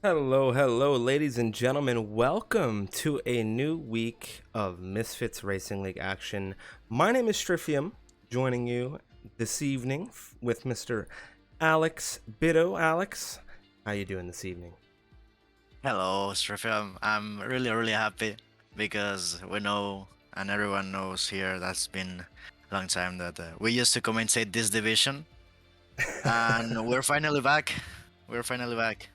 Hello, ladies and gentlemen. Welcome to a new week of Misfits Racing League action. My name is Stryfium, joining you this evening with Mr. Alex Bitto. Alex, how you doing this evening? Hello, Strefim. I'm really happy because we know and everyone knows here that's been a long time that we used to commentate this division, and we're finally back. We're finally back.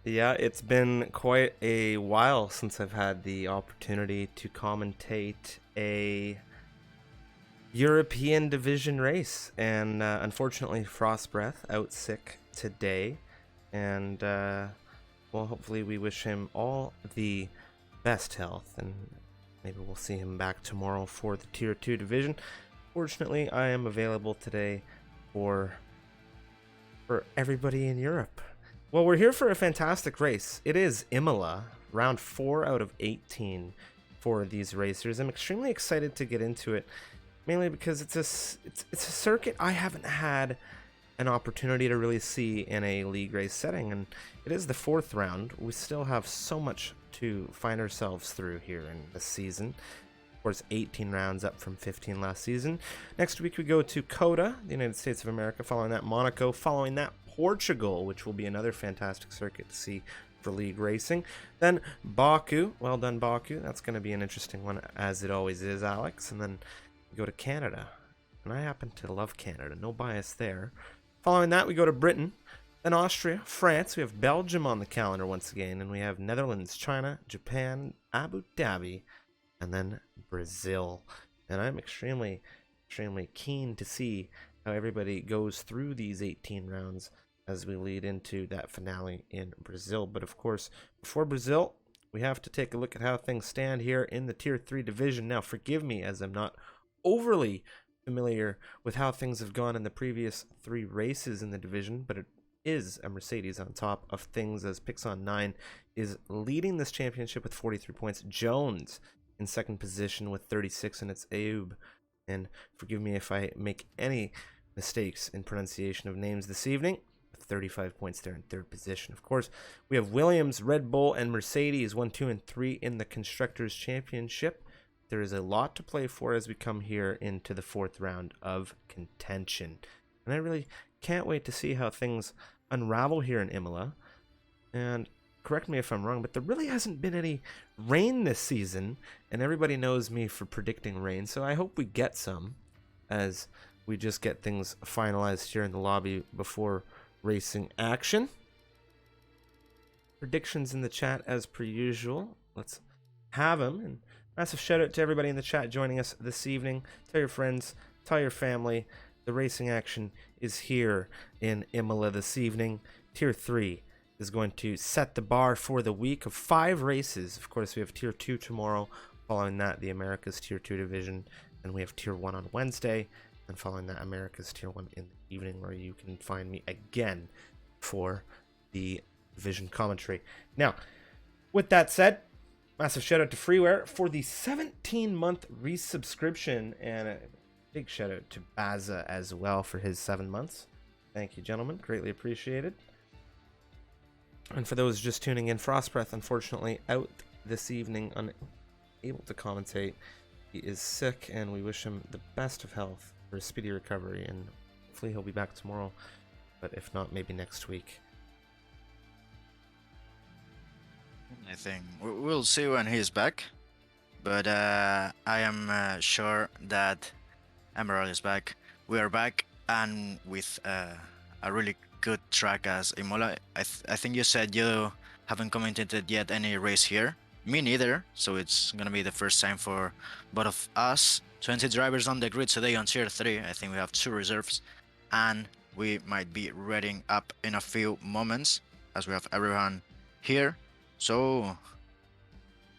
Yeah, it's been quite a while since I've had the opportunity to commentate a European division race, and unfortunately, Frostbreath out sick today, and well, hopefully, we wish him all the best health, and maybe we'll see him back tomorrow for the Tier 2 division. Fortunately, I am available today for everybody in Europe. Well, we're here for a fantastic race. It is Imola, round 4 out of 18 for these racers. I'm extremely excited to get into it, mainly because it's a circuit I haven't had an opportunity to really see in a league race setting, and it is the 4th round. We still have so much to find ourselves through here in the season. Of course, 18 rounds up from 15 last season. Next week we go to COTA, the United States of America, following that Monaco, following that Portugal, which will be another fantastic circuit to see for league racing. Then Baku, well done Baku, that's going to be an interesting one, as it always is, Alex. And then we go to Canada, and I happen to love Canada, no bias there. Following that, we go to Britain, then Austria, France. We have Belgium on the calendar once again, and we have Netherlands, China, Japan, Abu Dhabi, and then Brazil. And I'm extremely keen to see how everybody goes through these 18 rounds as we lead into that finale in Brazil. But of course, before Brazil, we have to take a look at how things stand here in the Tier 3 division. Now, forgive me as I'm not overly familiar with how things have gone in the previous 3 races in the division, but it is a Mercedes on top of things, as Pixon 9 is leading this championship with 43 points. Jones in second position with 36, and it's Ayoub. And forgive me if I make any mistakes in pronunciation of names this evening. 35 points there in third position. Of course, we have Williams, Red Bull, and Mercedes 1, 2, and 3 in the Constructors' Championship. There is a lot to play for as we come here into the 4th round of contention. And I really can't wait to see how things unravel here in Imola. And correct me if I'm wrong, but there really hasn't been any rain this season, and everybody knows me for predicting rain, so I hope we get some as we just get things finalized here in the lobby before racing action. Predictions in the chat as per usual. Let's have them. And massive shout out to everybody in the chat joining us this evening. Tell your friends, tell your family. The racing action is here in Imola this evening. Tier 3 is going to set the bar for the week of 5 races. Of course, we have Tier 2 tomorrow. Following that, the Americas Tier 2 division. And we have Tier 1 on Wednesday. And following that, America's Tier 1 in the evening, where you can find me again for the division commentary. Now, with that said, massive shout out to Freeware for the 17-month resubscription, and a big shout out to Baza as well for his 7 months. Thank you, gentlemen. Greatly appreciated. And for those just tuning in, Frostbreath, unfortunately, out this evening, unable to commentate. He is sick, and we wish him the best of health for a speedy recovery, and hopefully he'll be back tomorrow, but if not, maybe next week. I think we'll see when he's back, but I am sure that Emerald is back. We are back, and with a really good track as Imola. I think you said you haven't commented yet any race here. Me neither, so it's gonna be the first time for both of us. 20 drivers on the grid today on Tier 3. I think we have 2 reserves, and we might be reading up in a few moments as we have everyone here. So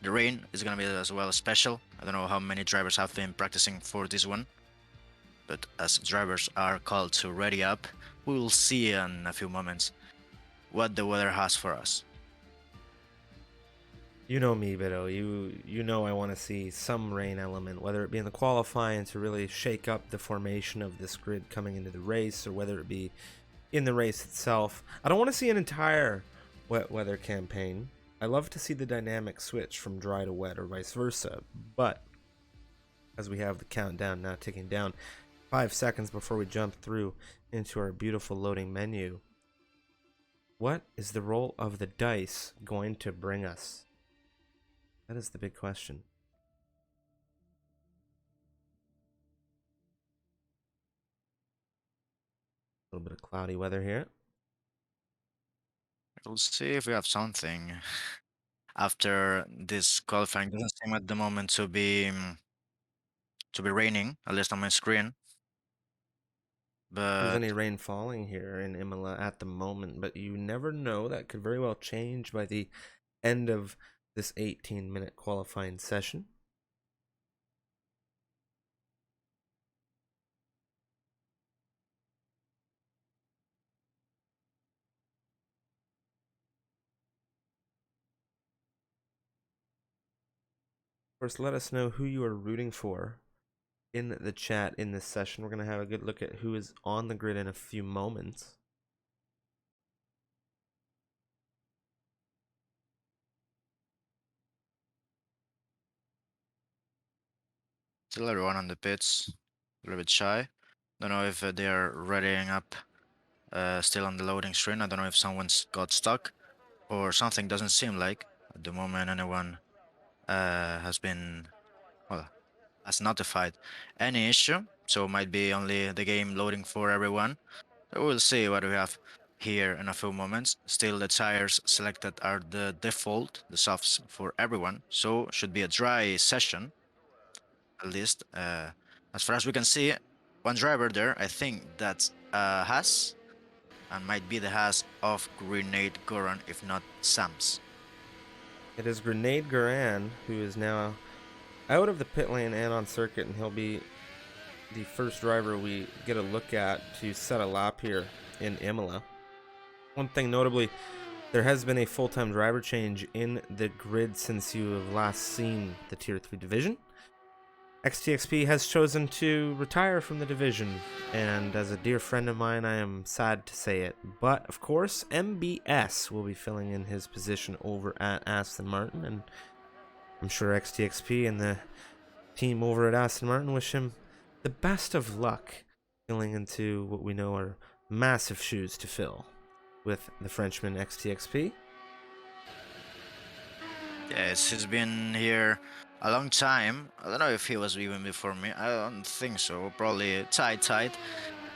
the rain is gonna be as well special. I don't know how many drivers have been practicing for this one, but as drivers are called to ready up, we will see in a few moments what the weather has for us. You know me, Bitto. You know I want to see some rain element, whether it be in the qualifying to really shake up the formation of this grid coming into the race, or whether it be in the race itself. I don't want to see an entire wet weather campaign. I love to see the dynamic switch from dry to wet or vice versa, but as we have the countdown now ticking down, 5 seconds before we jump through into our beautiful loading menu, what is the roll of the dice going to bring us? That is the big question. A little bit of cloudy weather here. We'll see if we have something after this qualifying. Doesn't seem at the moment to be raining, at least on my screen. There's But any rain falling here in Imola at the moment, but you never know. That could very well change by the end of this 18-minute qualifying session. Of course, let us know who you are rooting for in the chat in this session. We're going to have a good look at who is on the grid in a few moments. still everyone on the pits, a little bit shy. Don't know if they are readying up, still on the loading screen. I don't know if someone's got stuck or something. Doesn't seem like at the moment anyone has been, well, has notified any issue. So it might be only the game loading for everyone. So we'll see what we have here in a few moments. Still, the tires selected are the default, the softs for everyone. So should be a dry session, at least. As far as we can see, one driver there, I think that's Haas, and might be the Haas of Grenade Goran, if not Sam's. It is Grenade Garan, who is now out of the pit lane and on circuit, and he'll be the first driver we get a look at to set a lap here in Imola. One thing notably, there has been a full-time driver change in the grid since you have last seen the Tier 3 division. XTXP has chosen to retire from the division, and as a dear friend of mine, I am sad to say it. But, of course, MBS will be filling in his position over at Aston Martin, and I'm sure XTXP and the team over at Aston Martin wish him the best of luck filling into what we know are massive shoes to fill with the Frenchman XTXP. Yes, he's been here a long time. I don't know if he was even before me. I don't think so. Probably tight.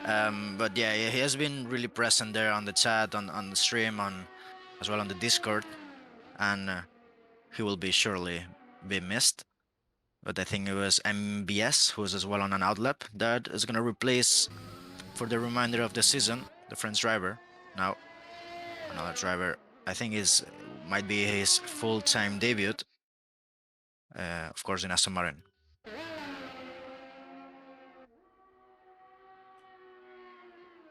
But yeah, he has been really present there on the chat, on the stream, as well on the Discord, and he will be surely be missed. But I think it was MBS who's as well on an outlap that is gonna replace for the remainder of the season the French driver. Now another driver. I think might be his full-time debut. Of course, in Aston Martin.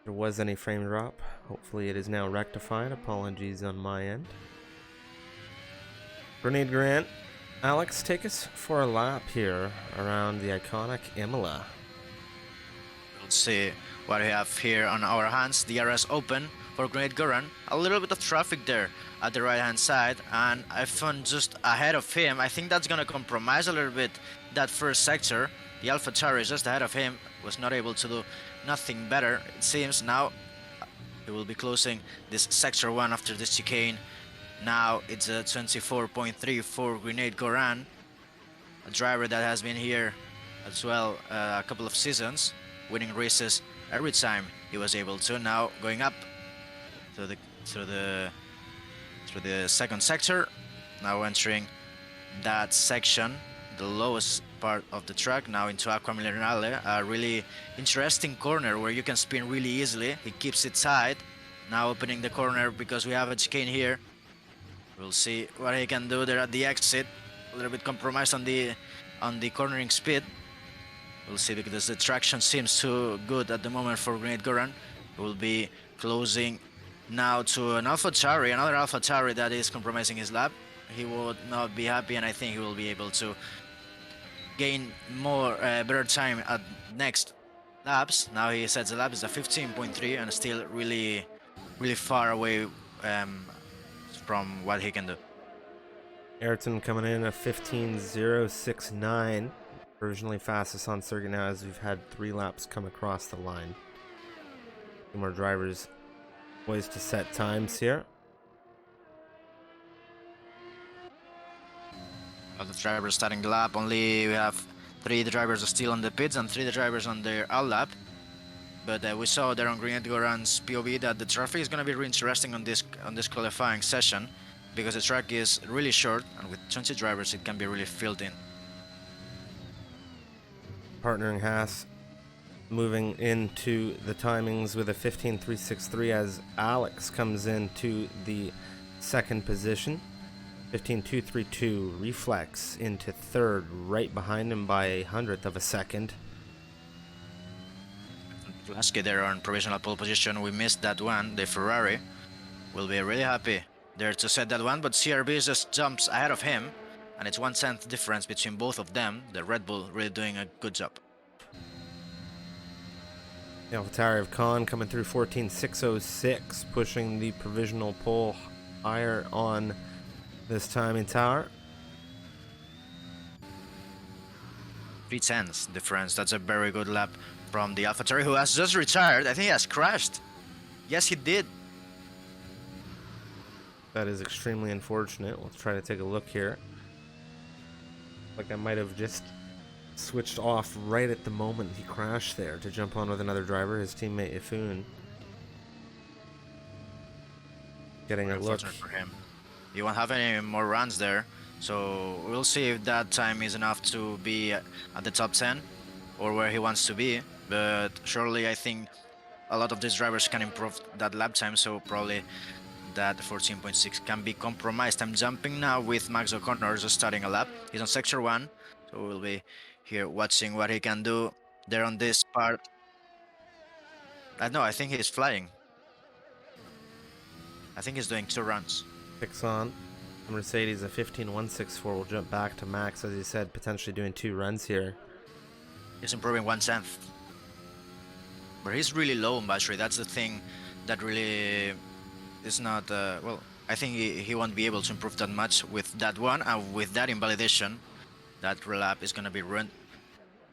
There was any frame drop. Hopefully it is now rectified. Apologies on my end. Grenade Grant. Alex, take us for a lap here around the iconic Imola. We'll see what we have here on our hands. DRS open for Grenade Goran. A little bit of traffic there at the right-hand side, and I found just ahead of him. I think that's gonna compromise a little bit that first sector. The AlphaTauri just ahead of him was not able to do nothing better. It seems now he will be closing this sector 1 after this chicane. Now it's a 24.3 for Grenade Goran, a driver that has been here as well a couple of seasons, winning races every time he was able to. Now going up through the second sector, now entering that section, the lowest part of the track, now into Aqua Minerale, a really interesting corner where you can spin really easily. He keeps it tight. Now opening the corner because we have a chicane here. We'll see what he can do there at the exit. A little bit compromised on the cornering speed. We'll see because the traction seems too good at the moment for Grenade Goran. Will be closing now to an AlphaTauri, another AlphaTauri that is compromising his lap. He would not be happy, and I think he will be able to gain more better time at next laps. Now he sets the lap is a 15.3 and still really far away from what he can do. Ayrton coming in at 15.069. Provisionally fastest on circuit now, as we've had 3 laps come across the line. 2 more drivers poised to set times here. The drivers starting the lap. Only we have 3 drivers still on the pits and 3 drivers on their out lap. But we saw there on Green Edgoran's POV that the traffic is going to be really interesting on this qualifying session, because the track is really short, and with 20 drivers it can be really filled in. Partnering Haas moving into the timings with a 15.363 as Alex comes into the second position. 15.232. Reflex into third, right behind him by a 100th of a second. Lasky there on provisional pole position. We missed that one. The Ferrari will be really happy there to set that one, but CRB just jumps ahead of him, and it's 1/10 difference between both of them. The Red Bull really doing a good job. The AlphaTauri of Khan coming through 14.606, pushing the provisional pole higher on this timing tower. 3/10 difference. That's a very good lap from the AlphaTauri, who has just retired. I think he has crashed. Yes, he did. That is extremely unfortunate. Let's try to take a look here. Like I might have just switched off right at the moment he crashed there to jump on with another driver, his teammate Ifun. Getting a look. For him. He won't have any more runs there, so we'll see if that time is enough to be at the top 10 or where he wants to be. But surely I think a lot of these drivers can improve that lap time, so probably that 14.6 can be compromised. I'm jumping now with Max O'Connor just starting a lap. He's on sector 1, so we'll be here watching what he can do there on this part. No, I think he's flying. I think he's doing 2 runs. Picks on. Mercedes, a 15.164 will jump back to Max, as he said, potentially doing 2 runs here. He's improving 1/10. But he's really low on battery. That's the thing that really is not... well, I think he won't be able to improve that much with that one. And with that invalidation, that relap is going to be ruined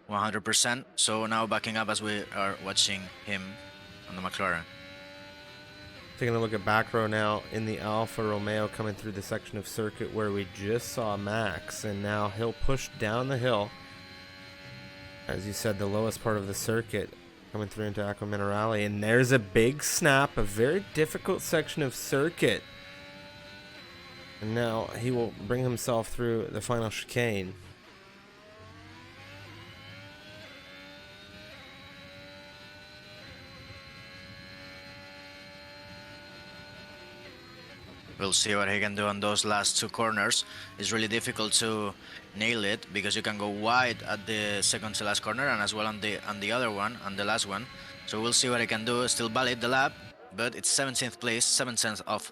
100%. So now backing up as we are watching him on the McLaren. Taking a look at back row now in the Alfa Romeo, coming through the section of circuit where we just saw Max, and now he'll push down the hill. As you said, the lowest part of the circuit, coming through into Aqua Minerale, and there's a big snap, a very difficult section of circuit. And now he will bring himself through the final chicane. We'll see what he can do on those last 2 corners. It's really difficult to nail it because you can go wide at the second to last corner and as well on the other one, on the last one. So we'll see what he can do. Still valid the lap, but it's 17th place, 7/10 of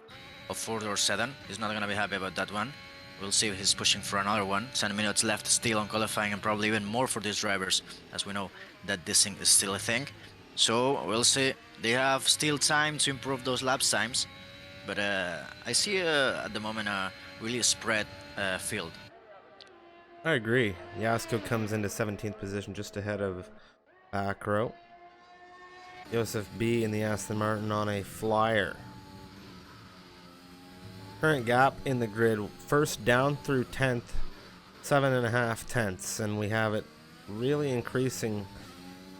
4 or 7. He's not gonna be happy about that one. We'll see if he's pushing for another one. 10 minutes left still on qualifying, and probably even more for these drivers, as we know that this thing is still a thing. So we'll see. They have still time to improve those lap times. But I see at the moment a really spread field. I agree. Yasko comes into 17th position, just ahead of back row. Joseph B in the Aston Martin on a flyer. Current gap in the grid, first down through 10th, 7.5 tenths, and we have it really increasing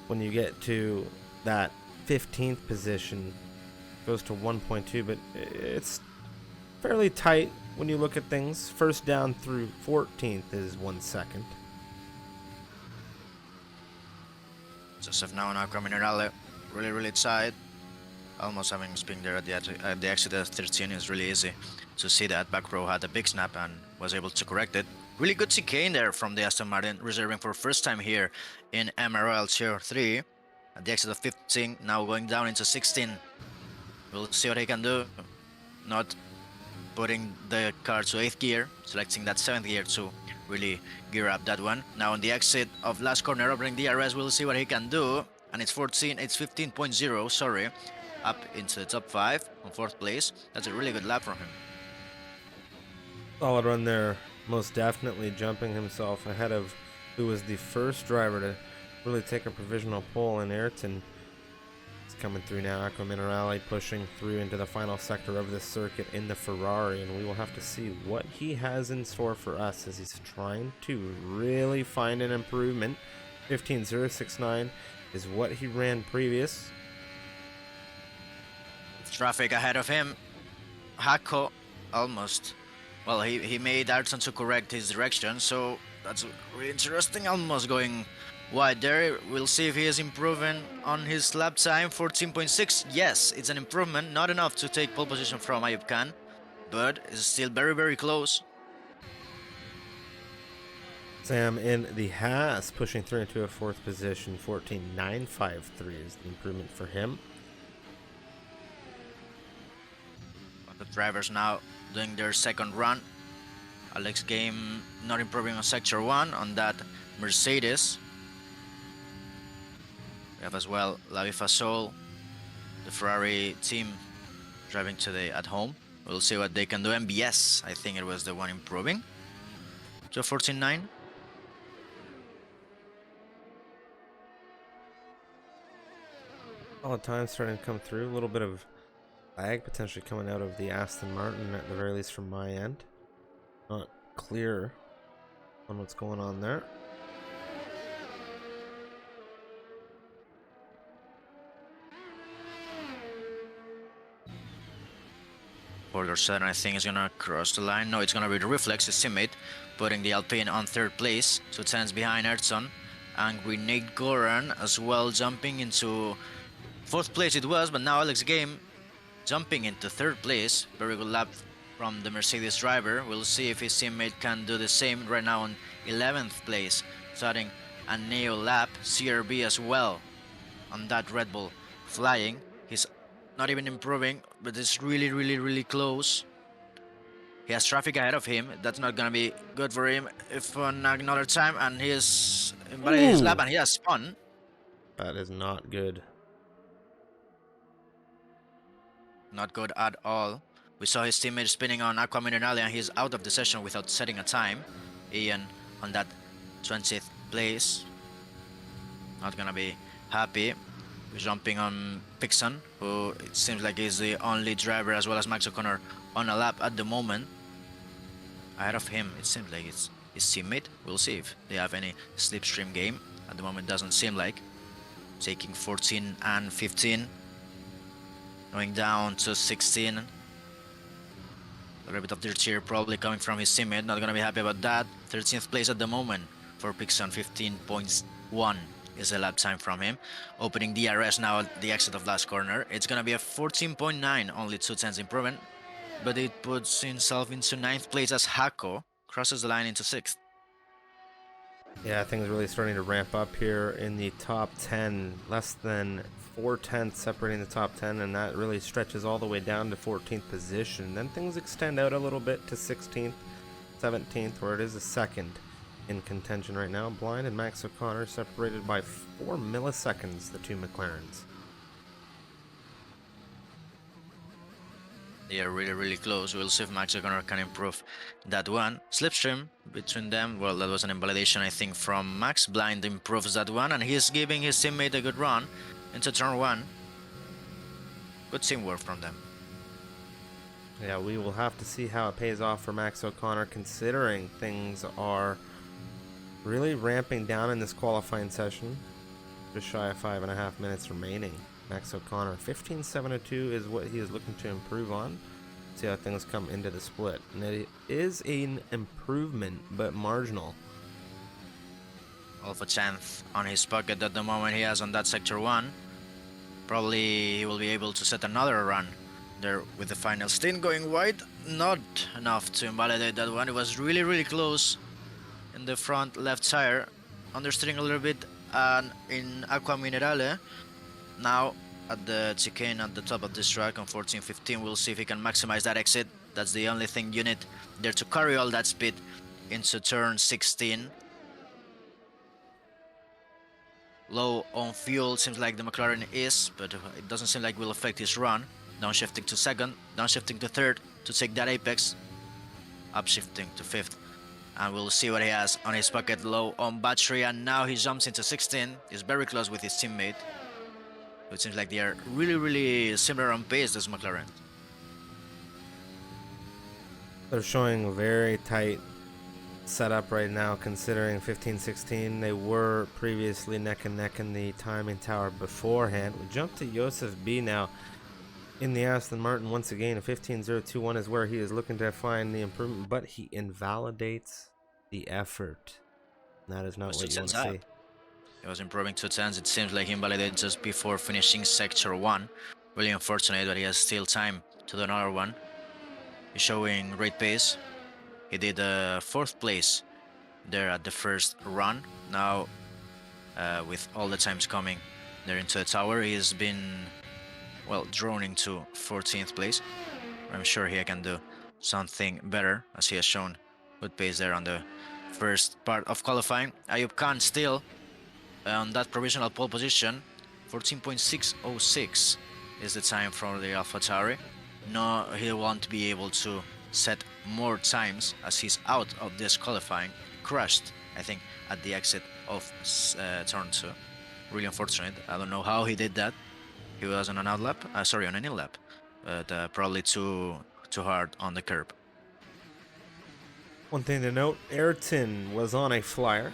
when you get to that 15th position. Goes to 1.2, but it's fairly tight when you look at things. First down through 14th is 1 second. Joseph now on Aqua Minerale, really tight. Almost having spin there at the exit at 13 is really easy to see that. Back row had a big snap and was able to correct it. Really good chicane there from the Aston Martin, reserving for first time here in MRL Tier 3. At the exit of 15, now going down into 16. We'll see what he can do. Not putting the car to 8th gear, selecting that 7th gear to really gear up that one. Now on the exit of last corner, opening DRS, we'll see what he can do. And it's 15.0, sorry. Up into the top 5 on 4th place. That's a really good lap from him. Solid run there, most definitely jumping himself ahead of who was the first driver to really take a provisional pole in Ayrton. He's coming through now, Aqua Minerale pushing through into the final sector of this circuit in the Ferrari, and we will have to see what he has in store for us as he's trying to really find an improvement. 15.069 is what he ran previous. Traffic ahead of him. Hako almost. Well, he made Ayrton to correct his direction, so that's really interesting. Almost going wide there. We'll see if he is improving on his lap time. 14.6. Yes, it's an improvement. Not enough to take pole position from Ayub Khan, but it's still very, very close. Sam in the Haas pushing through into a fourth position. 14.953 is the improvement for him. The drivers now doing their second run. Alex Game not improving on sector 1 on that Mercedes. We have as well Lavi Fasol, the Ferrari team driving today at home. We'll see what they can do. MBS, I think it was the one improving to 14.9. All the time starting to come through. A little bit of lag potentially coming out of the Aston Martin, at the very least from my end. Not clear on what's going on there. Border 7, I think, is gonna cross the line. No, it's gonna be the Reflex, his teammate, putting the Alpine on third place. 2 tenths behind Ertzon. And Grenade Goran as well, jumping into fourth place it was, but now Alex Game jumping into third place. Very good lap from the Mercedes driver. We'll see if his teammate can do the same. Right now on 11th place, starting a neo lap. CRB as well on that Red Bull flying. He's not even improving, but it's really, really, really close. He has traffic ahead of him. That's not gonna be good for him if on another time, and he is invalidated his lap and he has spun. That is not good. Not good at all. We saw his teammate spinning on Aqua Minerale and he's out of the session without setting a time. Ian on that 20th place. Not gonna be happy. We're jumping on Pixon, who it seems like is the only driver as well as Max O'Connor on a lap at the moment. Ahead of him, it seems like it's his teammate. We'll see if they have any slipstream game. At the moment, doesn't seem like. Taking 14 and 15. Going down to 16. A little bit of dirt here probably coming from his teammate. Not gonna be happy about that. 13th place at the moment for Pixon. 15.1 is the lap time from him. Opening DRS now at the exit of last corner. It's gonna be a 14.9, only 2 tenths improvement. But it puts himself into 9th place as Hako crosses the line into 6th. Yeah, things really starting to ramp up here in the top 10. Less than 4 tenths separating the top 10, and that really stretches all the way down to 14th position. Then things extend out a little bit to 16th, 17th, where it is a second in contention right now. Blind and Max O'Connor separated by 4 milliseconds, the two McLarens. They are really, really close. We'll see if Max O'Connor can improve that one. Slipstream between them. Well, that was an invalidation, I think, from Max. Blind improves that one, and he's giving his teammate a good run into turn 1. Good teamwork from them. Yeah, we will have to see how it pays off for Max O'Connor, considering things are really ramping down in this qualifying session. Just shy of 5.5 minutes remaining. Max O'Connor, 15.702 is what he is looking to improve on. See how things come into the split. And it is an improvement, but marginal. Half a tenth on his pocket at the moment he has on that sector 1. Probably he will be able to set another run there with the final stint going wide. Not enough to invalidate that one. It was really, really close in the front left tire. Understeering a little bit and in Aqua Minerale. Now at the chicane at the top of this track on 14.15, we'll see if he can maximize that exit. That's the only thing you need there to carry all that speed into turn 16. Low on fuel, seems like the McLaren is, but it doesn't seem like will affect his run. Downshifting to second, downshifting to third to take that apex. upshifting to 5th. And we'll see what he has on his pocket, low on battery, and now he jumps into 16. He's very close with his teammate. It seems like they are really similar on pace, this McLaren. They're showing a very tight setup right now, considering 15-16. They were previously neck and neck in the timing tower beforehand. We jump to Joseph B now in the Aston Martin once again. A 15.021 is where he is looking to find the improvement, but he invalidates the effort. That is not what you want to see. He was improving 2 10s. It seems like he invalidated just before finishing sector 1. Really unfortunate, but he has still time to do another one. He's showing great pace. He did 4th place there at the first run. Now, with all the times coming there into the tower, he's been, well, drawn into 14th place. I'm sure he can do something better, as he has shown good pace there on the first part of qualifying. Ayub Khan still on that provisional pole position. 14.606 is the time from the AlphaTauri. No, he won't be able to set more times as he's out of this qualifying. Crashed, I think, at the exit of turn 2. Really unfortunate. I don't know how he did that. He was on an out lap, sorry, on an in lap, but probably too hard on the curb. One thing to note, Ayrton was on a flyer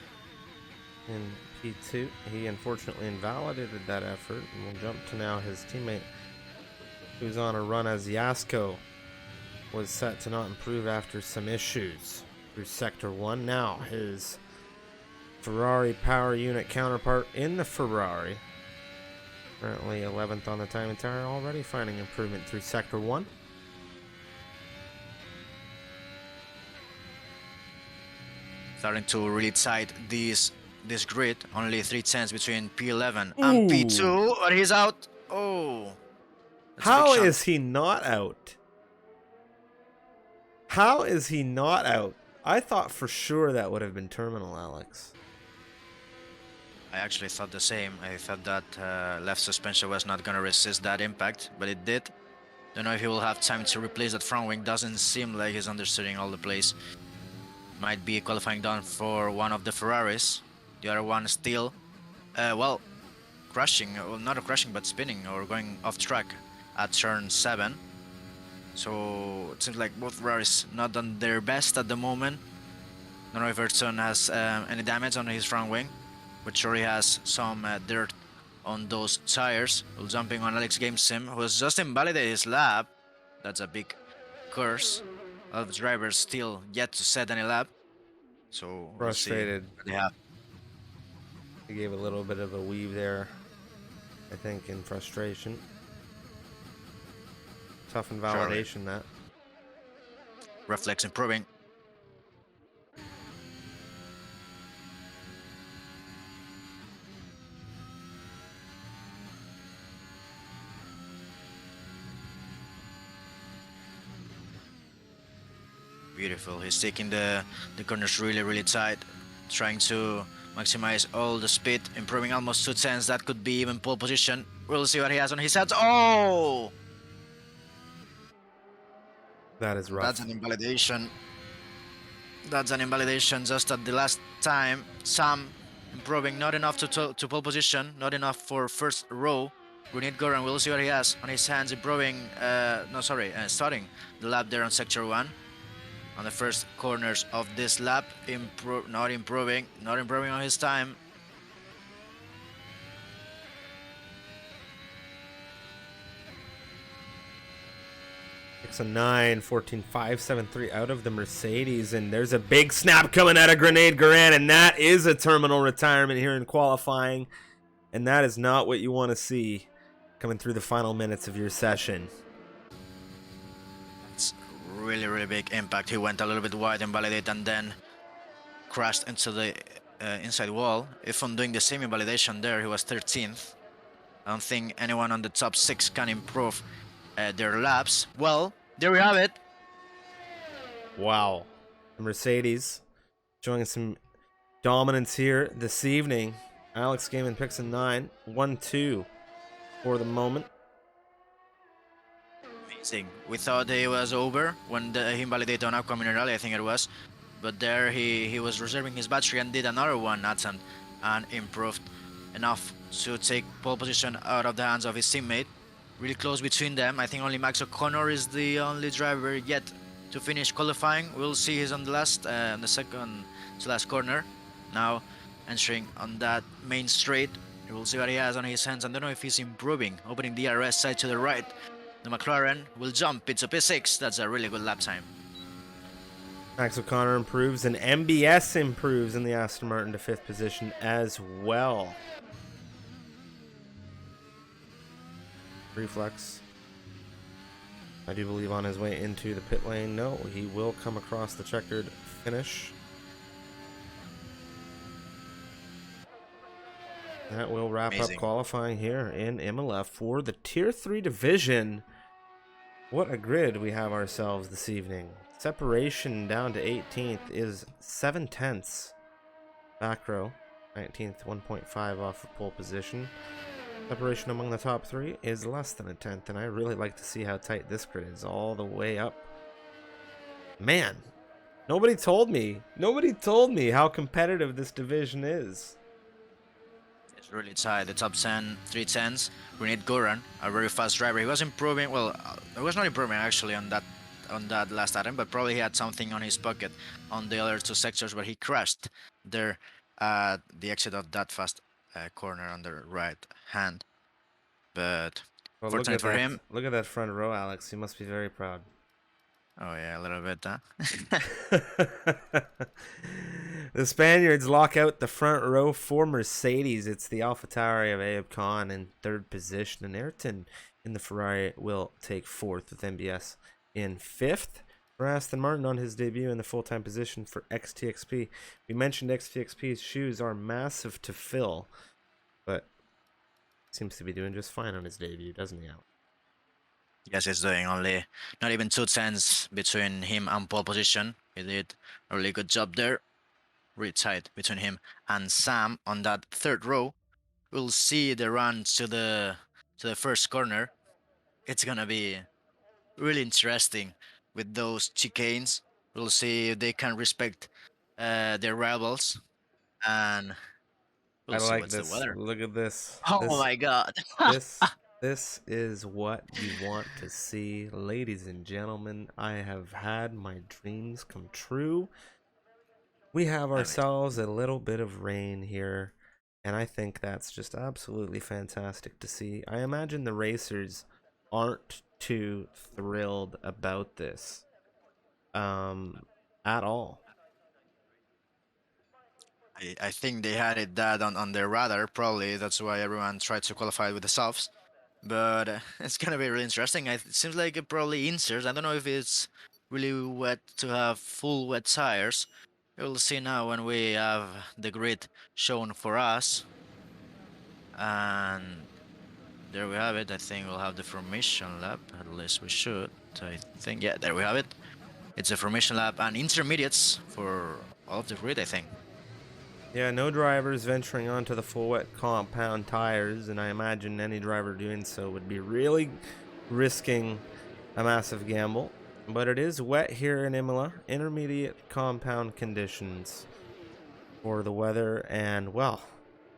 in P2. He unfortunately invalidated that effort, and we'll jump to now his teammate who's on a run as Yasko was set to not improve after some issues through Sector 1. Now his Ferrari power unit counterpart in the Ferrari, currently 11th on the timing tower, already finding improvement through Sector 1. Starting to really tight this grid. Only 3 tenths between P11 and P2, but he's out. Oh. How is he not out? How is he not out? I thought for sure that would have been terminal, Alex. I actually thought the same. I thought that left suspension was not going to resist that impact, but it did. Don't know if he will have time to replace that front wing. Doesn't seem like he's understanding all the plays. Might be qualifying down for one of the Ferraris. The other one still, well, crashing. Well, not crashing, but spinning or going off track at turn 7. So it seems like both Ferraris not on their best at the moment. Don't know if Fytron has any damage on his front wing, but sure he has some dirt on those tires. Well, jumping on Alex GameSim, who has just invalidated his lap. That's a big curse. A lot of drivers still yet to set any lap. So frustrated. We'll see. He gave a little bit of a weave there, I think, in frustration. Tough invalidation, that. Reflex improving. Beautiful. He's taking the corners really tight, trying to maximize all the speed, improving almost 2 tenths. That could be even pole position. We'll see what he has on his hands. Oh! That is rough. That's an invalidation. That's an invalidation just at the last time. Sam improving, not enough to pole position, not enough for first row. Brunit Goran, we'll see what he has on his hands, improving, starting the lap there on sector 1. On the first corners of this lap, not improving on his time. It's a 14.573 out of the Mercedes, and there's a big snap coming out of Grenade Garan, and that is a terminal retirement here in qualifying, and that is not what you want to see coming through the final minutes of your session. Really big impact. He went a little bit wide, invalidated, and then crashed into the inside wall. If I'm doing the same invalidation there, he was 13th. I don't think anyone on the top 6 can improve their laps. Well, there we have it. Wow. The Mercedes showing some dominance here this evening. Alex Gaiman picks a 9, 1-2 for the moment. amazing. We thought it was over when he invalidated on Aqua Minerale, I think it was. But there he was reserving his battery and did another one attempt and improved enough to take pole position out of the hands of his teammate. Really close between them. I think only Max O'Connor is the only driver yet to finish qualifying. We'll see he's on the second to last corner. Now entering on that main straight. We'll see what he has on his hands. I don't know if he's improving, opening the RS side to the right. The McLaren will jump into P6. That's a really good lap time. Max O'Connor improves, and MBS improves in the Aston Martin to 5th position as well. Reflex, I do believe, on his way into the pit lane. No, he will come across the checkered finish. That will wrap up qualifying here in Imola for the Tier 3 division. What a grid we have ourselves this evening. Separation down to 18th is 7/10. Back row, 19th, 1.5 off of pole position. Separation among the top 3 is less than a tenth, and I really like to see how tight this grid is all the way up. Man, nobody told me how competitive this division is. It's really tight. The top 10, 310s. We need Goran, a very fast driver. He was improving. Well, it was not improving actually on that last attempt, but probably he had something on his pocket on the other 2 sectors where he crashed there at the exit of that fast corner on the right hand. But well, fortunately for him, look at that front row, Alex. You must be very proud. Oh yeah, a little bit, huh? The Spaniards lock out the front row for Mercedes. It's the AlphaTauri of Ayub Khan in 3rd position, and Ayrton in the Ferrari will take 4th, with MBS in 5th. For Aston Martin on his debut in the full-time position for XTXP. We mentioned XTXP's shoes are massive to fill, but seems to be doing just fine on his debut, doesn't he, Alex? Yes, he's doing only not even 2 tenths between him and pole position. He did a really good job there. Really tight between him and Sam on that 3rd row. We'll see the run to the first corner. It's gonna be really interesting with those chicanes. We'll see if they can respect their rivals, and we'll see what's the weather. Look at this. Oh my god. This is what you want to see, ladies and gentlemen. I have had my dreams come true. We have ourselves a little bit of rain here, and I think that's just absolutely fantastic to see. I imagine the racers aren't too thrilled about this at all. I think they had it that on their radar. Probably that's why everyone tried to qualify with the softs. But it's gonna be really interesting. It seems like it probably inserts. I don't know if it's really wet to have full wet tires. We'll see now when we have the grid shown for us. And there we have it. I think we'll have the formation lap. At least we should. I think, yeah, there we have it. It's a formation lap and intermediates for all of the grid, I think. Yeah, no drivers venturing onto the full wet compound tires, and I imagine any driver doing so would be really risking a massive gamble. But it is wet here in Imola, intermediate compound conditions for the weather, and well,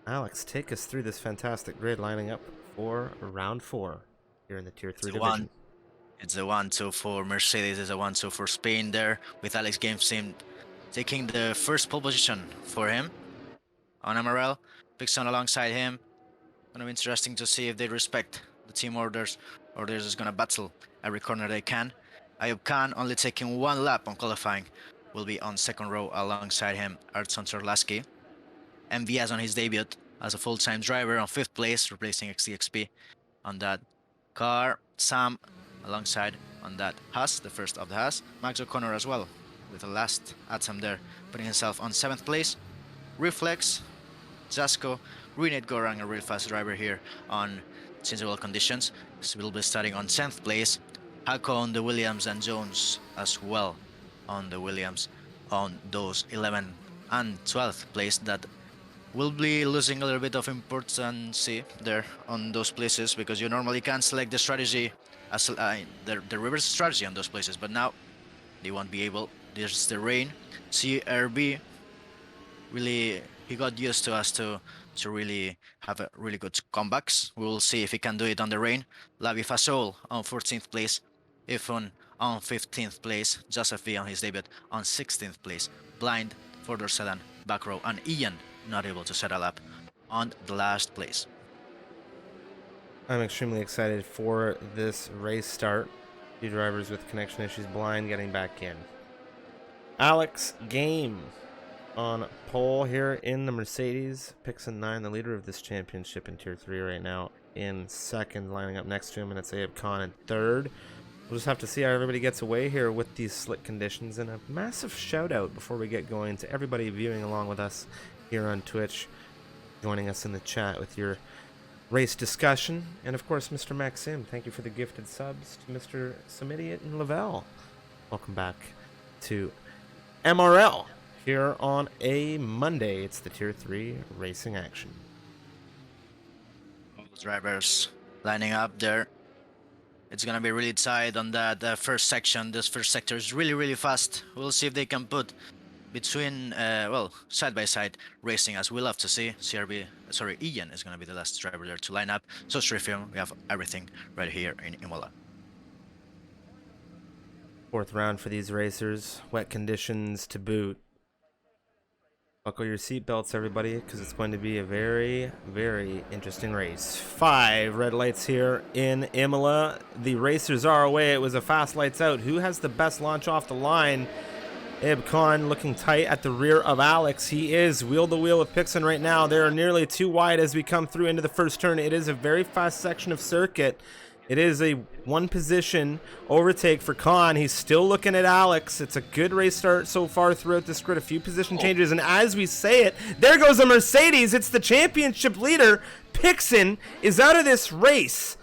Alex, take us through this fantastic grid lining up for round 4 here in the Tier 3 division. It's a 1-2 for Mercedes, it's a 1-2 for Spain there, with Alex Gamesim taking the first pole position for him on MRL. Fytron alongside him. Gonna be interesting to see if they respect the team orders or they're just gonna battle every corner they can. Ayub Khan only taking 1 lap on qualifying. Will be on 2nd row alongside him, Artson Terlaski. MVS on his debut as a full-time driver on 5th place, replacing XTXP on that car. Sam alongside on that Haas, the first of the Haas. Max O'Connor as well, with the last attempt there, putting himself on 7th place. Reflex, Jasko, Renate Gorang, a real fast driver here on changeable conditions. So we'll be starting on 10th place. Hako on the Williams and Jones as well on the Williams on those 11th and 12th place that will be losing a little bit of importance there on those places, because you normally can select the strategy the reverse strategy on those places, but now they won't be able. There's the rain. CRB really, he got used to us to really have a really good comebacks. We'll see if he can do it on the rain. Lavi Fasol on 14th place, Ifon on 15th place, Joseph V on his debut on 16th place, Blind, further sedan, back row, and Ian not able to settle up on the last place. I'm extremely excited for this race start. Two drivers with connection issues, Blind getting back in. Alex Game on pole here in the Mercedes. Pixon 9, the leader of this championship in Tier 3 right now, in second. Lining up next to him, and it's Abe Khan in third. We'll just have to see how everybody gets away here with these slick conditions. And a massive shout out before we get going to everybody viewing along with us here on Twitch, joining us in the chat with your race discussion. And of course, Mr. Maxim, thank you for the gifted subs. To Mr. Samidiot and Lavelle, welcome back to MRL here on a Monday. It's the Tier 3 racing action. All the drivers lining up there. It's gonna be really tight on that first section. This first sector is really fast. We'll see if they can put between, well, side by side racing, as we love to see. Ian is gonna be the last driver there to line up. So Strifium, we have everything right here in Imola. Fourth round for these racers. Wet conditions to boot. Buckle your seatbelts, everybody, because it's going to be a very interesting race. 5 red lights here in Imola. The racers are away. It was a fast lights out. Who has the best launch off the line? Abe Khan looking tight at the rear of Alex. He is wheel to wheel with Pixon right now. They are nearly too wide as we come through into the first turn. It is a very fast section of circuit. It is a one position overtake for Khan. He's still looking at Alex. It's a good race start so far throughout this grid. A few position changes, and as we say it, there goes a Mercedes. It's the championship leader. Pixon is out of this race.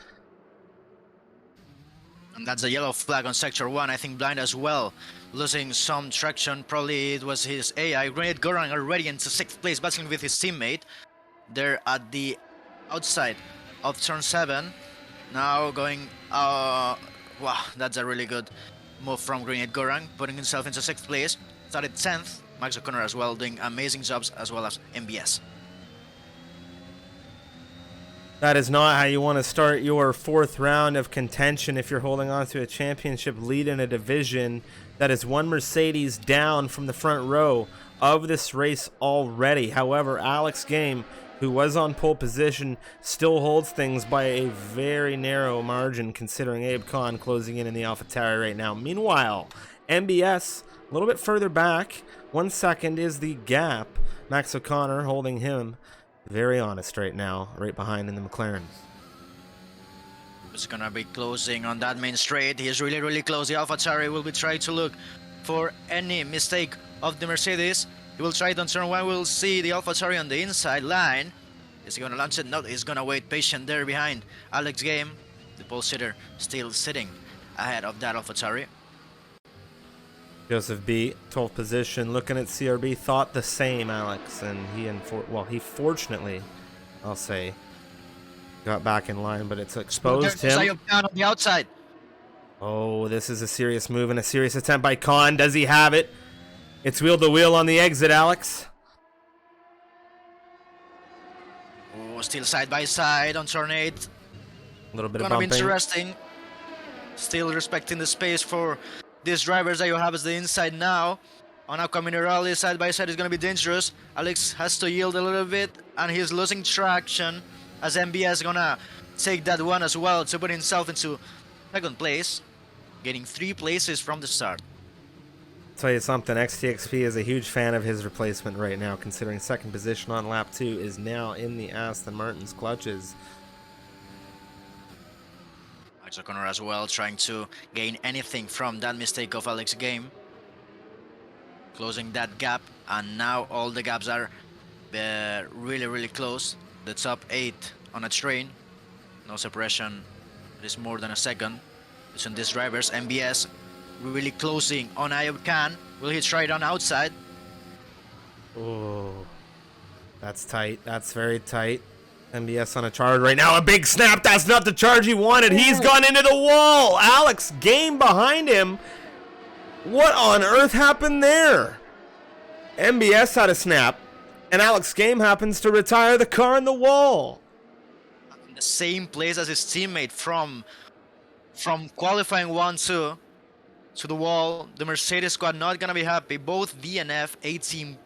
And that's a yellow flag on sector 1. I think Blind as well, losing some traction. Probably it was his AI. Grenade Goran already into 6th place, battling with his teammate. They're at the outside of turn 7. Now going, wow, that's a really good move from Grenade Goran, putting himself into 6th place. Started 10th, Max O'Connor as well, doing amazing jobs, as well as MBS. That is not how you want to start your 4th round of contention if you're holding on to a championship lead in a division that is one Mercedes down from the front row of this race already. However, Alex Game, who was on pole position, still holds things by a very narrow margin, considering Abe Khan closing in the AlphaTauri right now. Meanwhile, MBS a little bit further back. 1 second is the gap. Max O'Connor holding him very honest right now, right behind in the McLaren. He's gonna be closing on that main straight. He is really close. The AlphaTauri will be trying to look for any mistake of the Mercedes. He will try it on turn 1. We'll see the AlphaTauri on the inside line. Is he gonna launch it? No, he's gonna wait patient there behind Alex Game. The pole sitter still sitting ahead of that AlphaTauri. Joseph B, 12th position, looking at CRB, thought the same, Alex, and he fortunately, I'll say, got back in line, but it's exposed him. On the outside. Oh, this is a serious move and a serious attempt by Khan. Does he have it? It's wheel to wheel on the exit, Alex. Oh, still side by side on turn 8. A little bit of bumping. bumping. Interesting. Still respecting the space for these drivers that you have as the inside now. On upcoming rally, side by side is going to be dangerous. Alex has to yield a little bit, and he's losing traction as MBS is going to take that one as well to put himself into 2nd place, getting 3 places from the start. Tell you something, XTXP is a huge fan of his replacement right now, considering 2nd position on lap 2 is now in the Aston Martin's clutches. Max O'Connor as well, trying to gain anything from that mistake of Alex Game. Closing that gap, and now all the gaps are really close. The top 8 on a train. No separation. It is more than a second between these drivers. MBS really closing on Ayub Khan. Will he try it on outside? Oh, that's tight. That's very tight. MBS on a charge right now. A big snap. That's not the charge he wanted. He's gone into the wall. Alex Game behind him. What on earth happened there? MBS had a snap, and Alex Game happens to retire the car in the wall. In the same place as his teammate from qualifying 1-2 to the wall. The Mercedes squad not gonna be happy. Both DNF, 18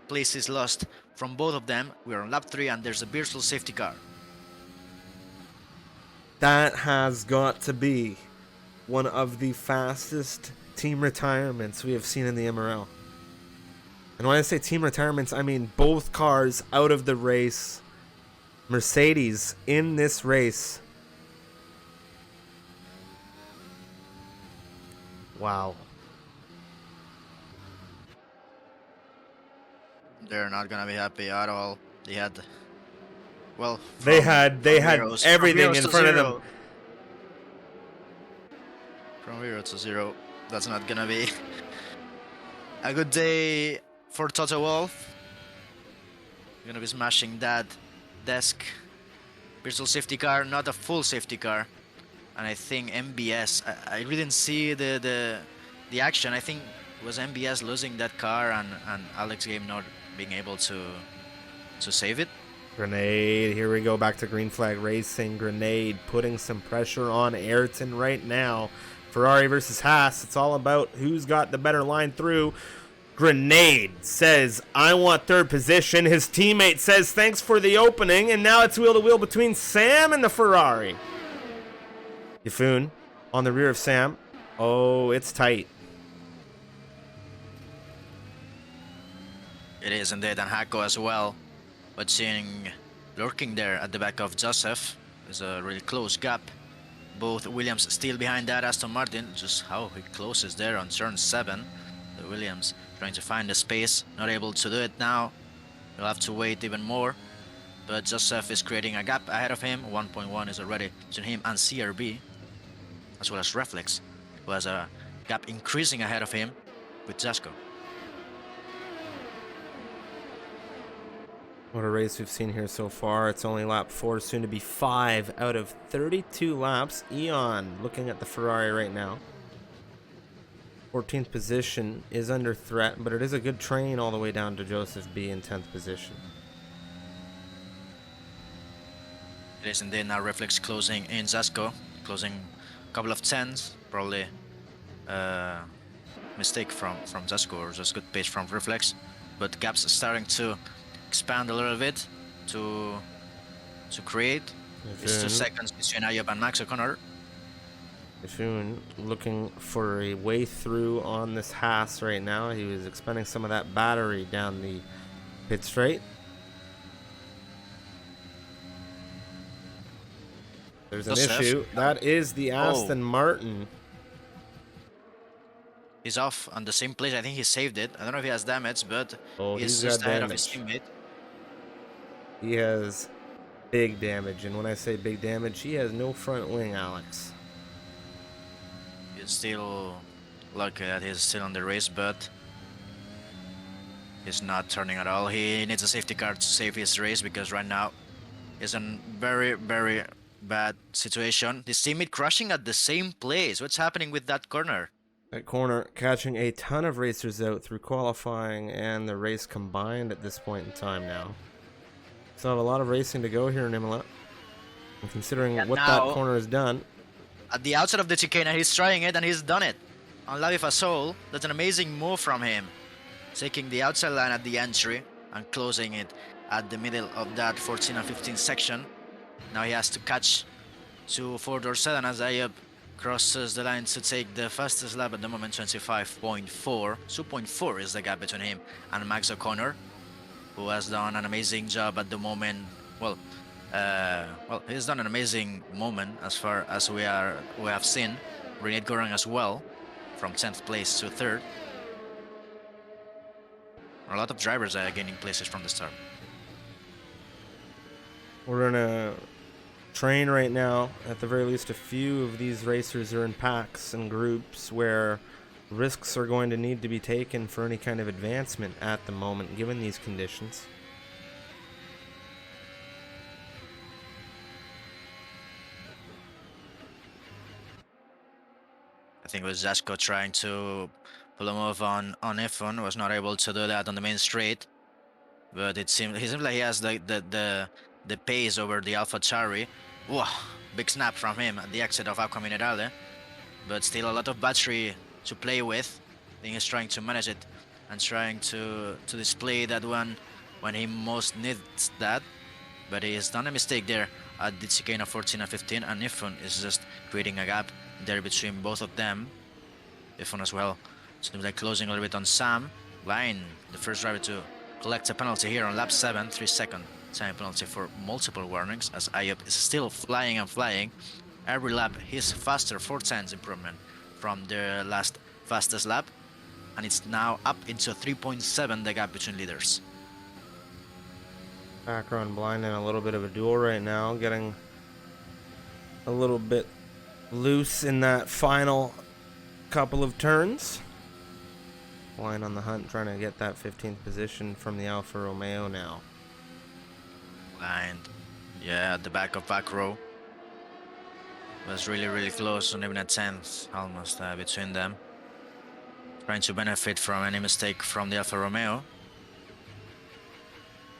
places lost from both of them. We are on lap 3 and there's a virtual safety car. That has got to be one of the fastest team retirements we have seen in the MRL. And when I say team retirements, I mean both cars out of the race. Mercedes in this race. Wow. They're not gonna be happy at all. They had, well, They had everything in front of them. From 0 to 0. That's not gonna be a good day for Toto Wolff. Gonna be smashing that desk. Virtual safety car, not a full safety car. And I think MBS, I really didn't see the action. I think it was MBS losing that car and Alex Game not being able to save it. Grenade, here we go, back to green flag racing. Grenade putting some pressure on Ayrton right now. Ferrari versus Haas, it's all about who's got the better line through. Grenade says, I want third position. His teammate says, thanks for the opening. And now it's wheel to wheel between Sam and the Ferrari. Yifun on the rear of Sam. Oh, it's tight. It is indeed, and Hako as well. But seeing lurking there at the back of Joseph is a really close gap. Both Williams still behind that Aston Martin. Just how he closes there on turn 7. The Williams trying to find the space, not able to do it now. He'll have to wait even more. But Joseph is creating a gap ahead of him. 1.1 is already between him and CRB, as well as Reflex, who has a gap increasing ahead of him with Jasko. What a race we've seen here so far. It's only lap 4, soon to be 5 out of 32 laps. Eon looking at the Ferrari right now. 14th position is under threat, but it is a good train all the way down to Joseph B in 10th position. It is indeed now Reflex closing in Jasko, closing a couple of 10s, probably mistake from Jasko or just good pace from Reflex, but gaps starting to expand a little bit to create. It's 2 seconds between Ayub and Max O'Connor. Yifun looking for a way through on this Haas right now. He was expending some of that battery down the pit straight. There's an issue. That is the Aston Martin. He's off on the same place. I think he saved it. I don't know if he has damage, but he's just ahead of his teammate. He has big damage, and when I say big damage, he has no front wing, Alex. He's still lucky that he's still on the race, but he's not turning at all. He needs a safety car to save his race because right now he's in very, very bad situation. His teammate crashing at the same place. What's happening with that corner? That corner catching a ton of racers out through qualifying and the race combined at this point in time now. So have a lot of racing to go here in Imola. And considering what that corner has done. At the outside of the chicane, he's trying it and he's done it. On Lavi Fasol, that's an amazing move from him. Taking the outside line at the entry and closing it at the middle of that 14 and 15 section. Now he has to catch to 4-door sedan as Ayub crosses the line to take the fastest lap at the moment, 25.4. 2.4 is the gap between him and Max O'Connor, who has done an amazing job at the moment. Well, he's done an amazing moment as far as we have seen. Renate Gorang as well, from 10th place to 3rd. A lot of drivers are gaining places from the start. We're in a train right now. At the very least, a few of these racers are in packs and groups where risks are going to need to be taken for any kind of advancement at the moment, given these conditions. think it was Zasko trying to pull a move on Ifon, was not able to do that on the main straight. But he seems like he has the pace over the Alpha Chari. Whoa, big snap from him at the exit of Aqua Minerale. But still a lot of battery to play with. I think he's trying to manage it and trying to display that one when he most needs that. But he has done a mistake there at the Cicana 14 and 15, and Ifon is just creating a gap there between both of them. Ifon as well seems like closing a little bit on Sam. Line, the first driver to collect a penalty here on lap 7, 3-second time penalty for multiple warnings, as Ayub is still flying and flying. Every lap he's faster, 4 times improvement from the last fastest lap, and it's now up into 3.7, the gap between leaders. Background Blind in a little bit of a duel right now, getting a little bit loose in that final couple of turns. Blind on the hunt, trying to get that 15th position from the Alfa Romeo now. Blind, yeah, at the back of back row. Was really close, and even a 10th almost between them. Trying to benefit from any mistake from the Alfa Romeo.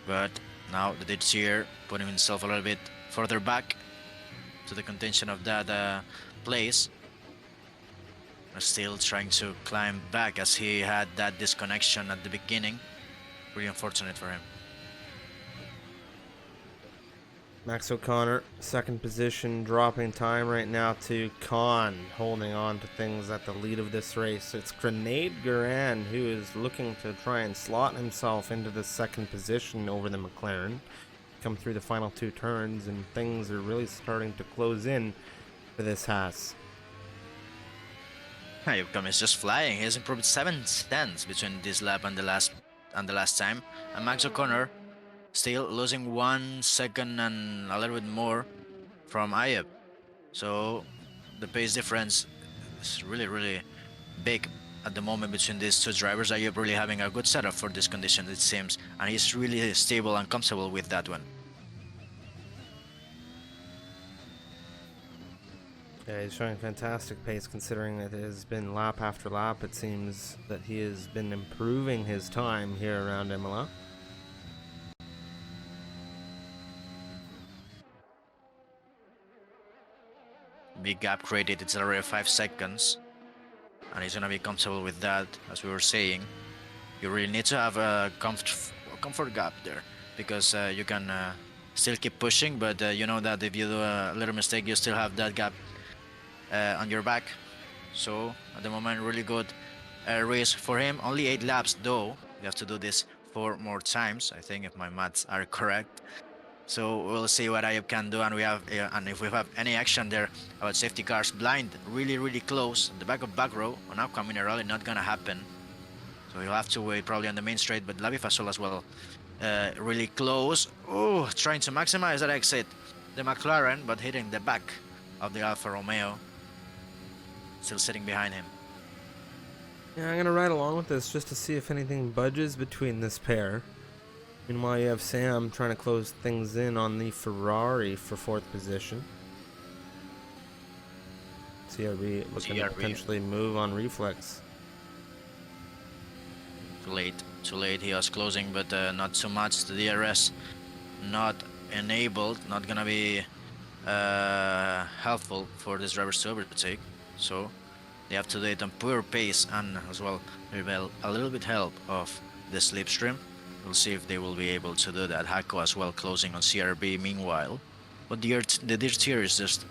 But now the Dirtier putting himself a little bit further back to the contention of that place. Still trying to climb back, as he had that disconnection at the beginning. Really unfortunate for him. Max O'Connor, second position, dropping time right now to Khan, holding on to things at the lead of this race. It's Grenade Garand who is looking to try and slot himself into the second position over the McLaren. Come through the final 2 turns, and things are really starting to close in for this Haas. Yukam is just flying. He has improved 7 tenths between this lap and the last time. And Max O'Connor still losing 1 second and a little bit more from Ayub. So the pace difference is really big at the moment between these 2 drivers. Ayub really having a good setup for this condition, it seems, and he's really stable and comfortable with that one. Yeah, he's showing fantastic pace considering that it has been lap after lap. It seems that he has been improving his time here around Imola. Big gap created, it's already 5 seconds, and he's gonna be comfortable with that. As we were saying, you really need to have a comfort gap there, because you can still keep pushing, but you know that if you do a little mistake, you still have that gap on your back. So at the moment, really good race for him. Only 8 laps though. You have to do this 4 more times, I think, if my maths are correct. So we'll see what Ayub can do, and and if we have any action there about safety cars. Blind, really close. The back of back row on Aqua Minerale, not gonna happen. So you'll have to wait probably on the main straight, but Lavi Fasol as well. Really close. Oh, trying to maximize that exit. The McLaren, but hitting the back of the Alfa Romeo. Still sitting behind him. Yeah, I'm going to ride along with this just to see if anything budges between this pair. Meanwhile, you have Sam trying to close things in on the Ferrari for 4th position. CRB looking to potentially move on reflex. Too late. He was closing, but not too much. The DRS not enabled, not gonna be helpful for these drivers to overtake. So they have to do it on pure pace, and as well a little bit help of the slipstream. We'll see if they will be able to do that. Hako as well closing on CRB meanwhile. But the Dirtier is just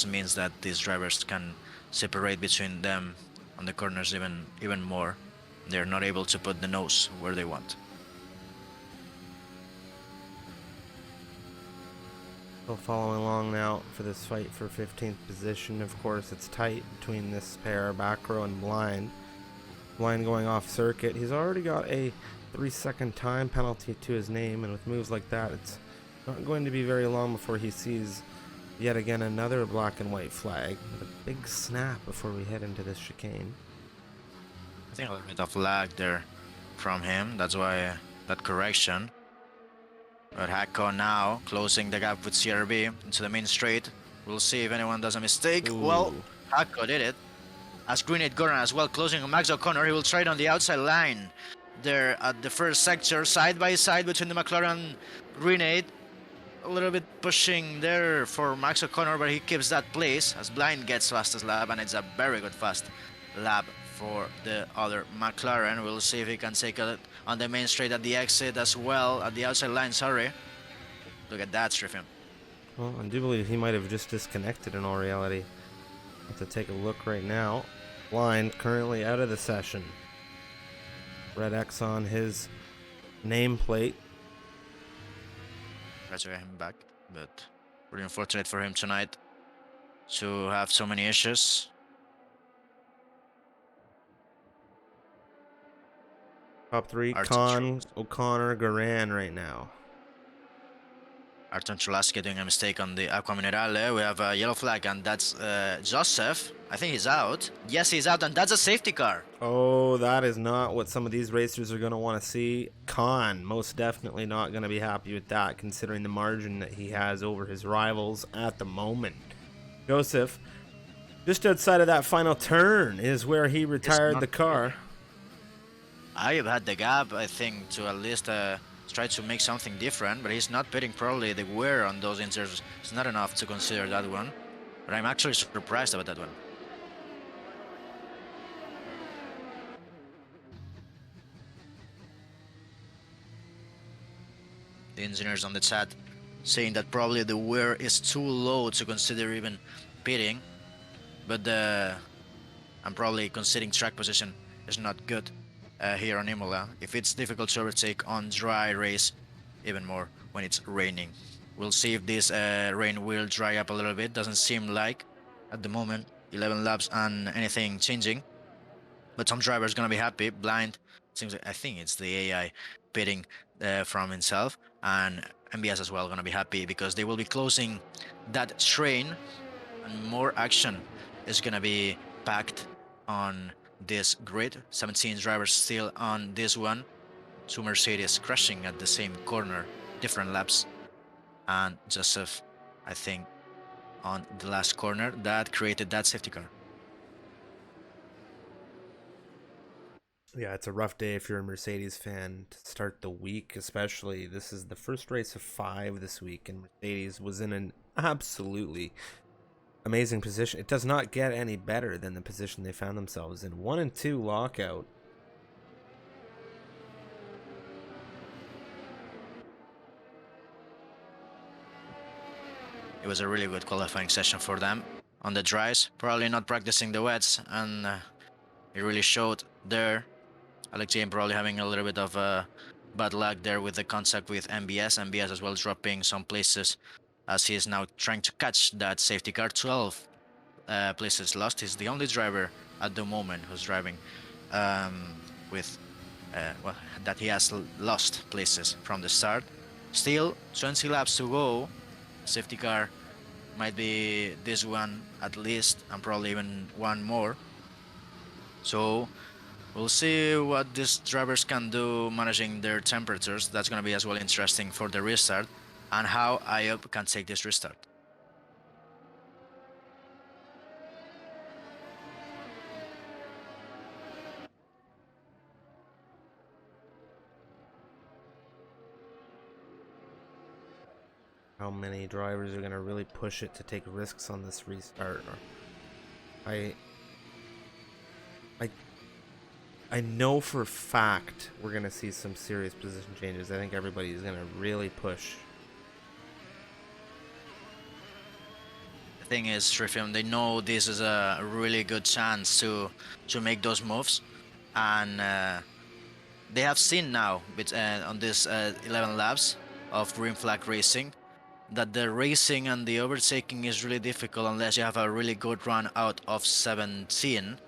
means that these drivers can separate between them on the corners even more. They're not able to put the nose where they want. Still following along now for this fight for 15th position. Of course, it's tight between this pair, back row and Blind. Blind going off circuit. He's already got a 3-second time penalty to his name, and with moves like that, it's not going to be very long before he sees yet again another black and white flag with a big snap before we head into this chicane. I think a little bit of lag there from him. That's why that correction. But Hako now closing the gap with CRB into the main straight. We'll see if anyone does a mistake. Ooh. Well, Paco did it. As Grenade Gordon as well, closing on Max O'Connor. He will try it on the outside line. There at the first sector, side by side between the McLaren Grenade. A little bit pushing there for Max O'Connor, but he keeps that place as Blind gets fastest lap, and it's a very good fast lap for the other McLaren. We'll see if he can take it on the main straight at the exit as well, at the outside line, sorry. Look at that, Striffin. Well, I do believe he might have just disconnected in all reality. Have to take a look right now. Blind currently out of the session. Red X on his nameplate. Try to get him back, but really unfortunate for him tonight to have so many issues. Top three, Arton Khan, O'Connor, Garan right now. Arton Chulaski doing a mistake on the Aqua Minerale. We have a yellow flag, and that's Joseph. I think he's out. Yes, he's out, and that's a safety car. Oh, that is not what some of these racers are going to want to see. Khan, most definitely not going to be happy with that, considering the margin that he has over his rivals at the moment. Joseph, just outside of that final turn is where he retired the car. I have had the gap, I think, to at least try to make something different, but he's not pitting. Probably the wear on those inserts is not enough to consider that one. But I'm actually surprised about that one. The engineers on the chat saying that probably the wear is too low to consider even pitting, but I'm probably considering track position is not good here on Imola. If it's difficult to overtake on dry race, even more when it's raining. We'll see if this rain will dry up a little bit. Doesn't seem like at the moment. 11 laps and anything changing, but some driver's gonna be happy. Blind seems like, I think it's the AI pitting from himself, and MBS as well gonna be happy because they will be closing that train, and more action is gonna be packed on this grid. 17 drivers still on this one. 2 Mercedes crashing at the same corner, different laps, and Joseph, I think, on the last corner that created that safety car. Yeah, it's a rough day if you're a Mercedes fan to start the week, especially. This is the first race of 5 this week, and Mercedes was in an absolutely amazing position. It does not get any better than the position they found themselves in. 1 and 2 lockout. It was a really good qualifying session for them on the dries, probably not practicing the wets, and it really showed there. Alex James probably having a little bit of bad luck there with the contact with MBS. MBS as well dropping some places as he is now trying to catch that safety car. 12 places lost. He's the only driver at the moment who's driving with well, that he has lost places from the start. Still 20 laps to go. Safety car might be this one at least, and probably even one more. So we'll see what these drivers can do managing their temperatures. That's going to be as well interesting for the restart, and how IOP can take this restart. How many drivers are going to really push it to take risks on this restart? I know for a fact we're going to see some serious position changes. I think everybody is going to really push. The thing is, Trifium, they know this is a really good chance to make those moves, and they have seen now with, on this 11 laps of green flag racing that the racing and the overtaking is really difficult unless you have a really good run out of 17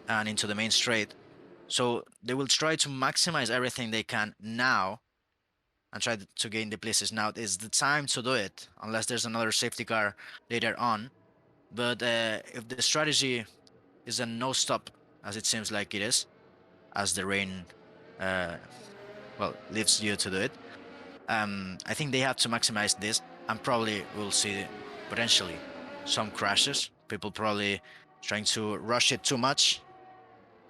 and into the main straight. So they will try to maximize everything they can now and try to gain the places. Now is the time to do it, unless there's another safety car later on. But if the strategy is a no stop, as it seems like it is, as the rain well, leaves you to do it, I think they have to maximize this, and probably we'll see potentially some crashes people probably trying to rush it too much.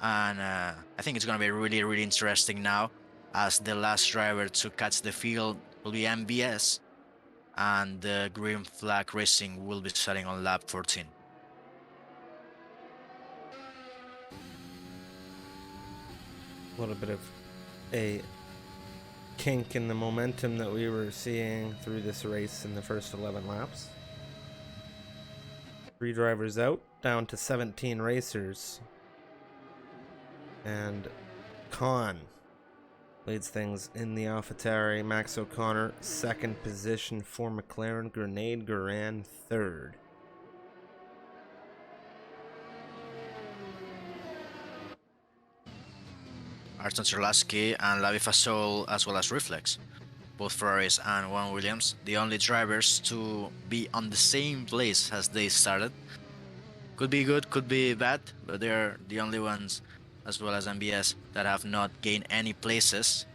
And I think it's going to be really, really interesting now, as the last driver to catch the field will be MBS, and the green flag racing will be starting on lap 14. A little bit of a kink in the momentum that we were seeing through this race in the first 11 laps. 3 drivers out, down to 17 racers. And Khan leads things in the AlphaTauri. Max O'Connor, second position for McLaren. Grenade Guerin, third. Ayrton Terlasky and Lavi Fasol, as well as Reflex, both Ferraris and one Williams, the only drivers to be on the same place as they started. Could be good, could be bad, but they're the only ones, as well as MBS, that have not gained any places.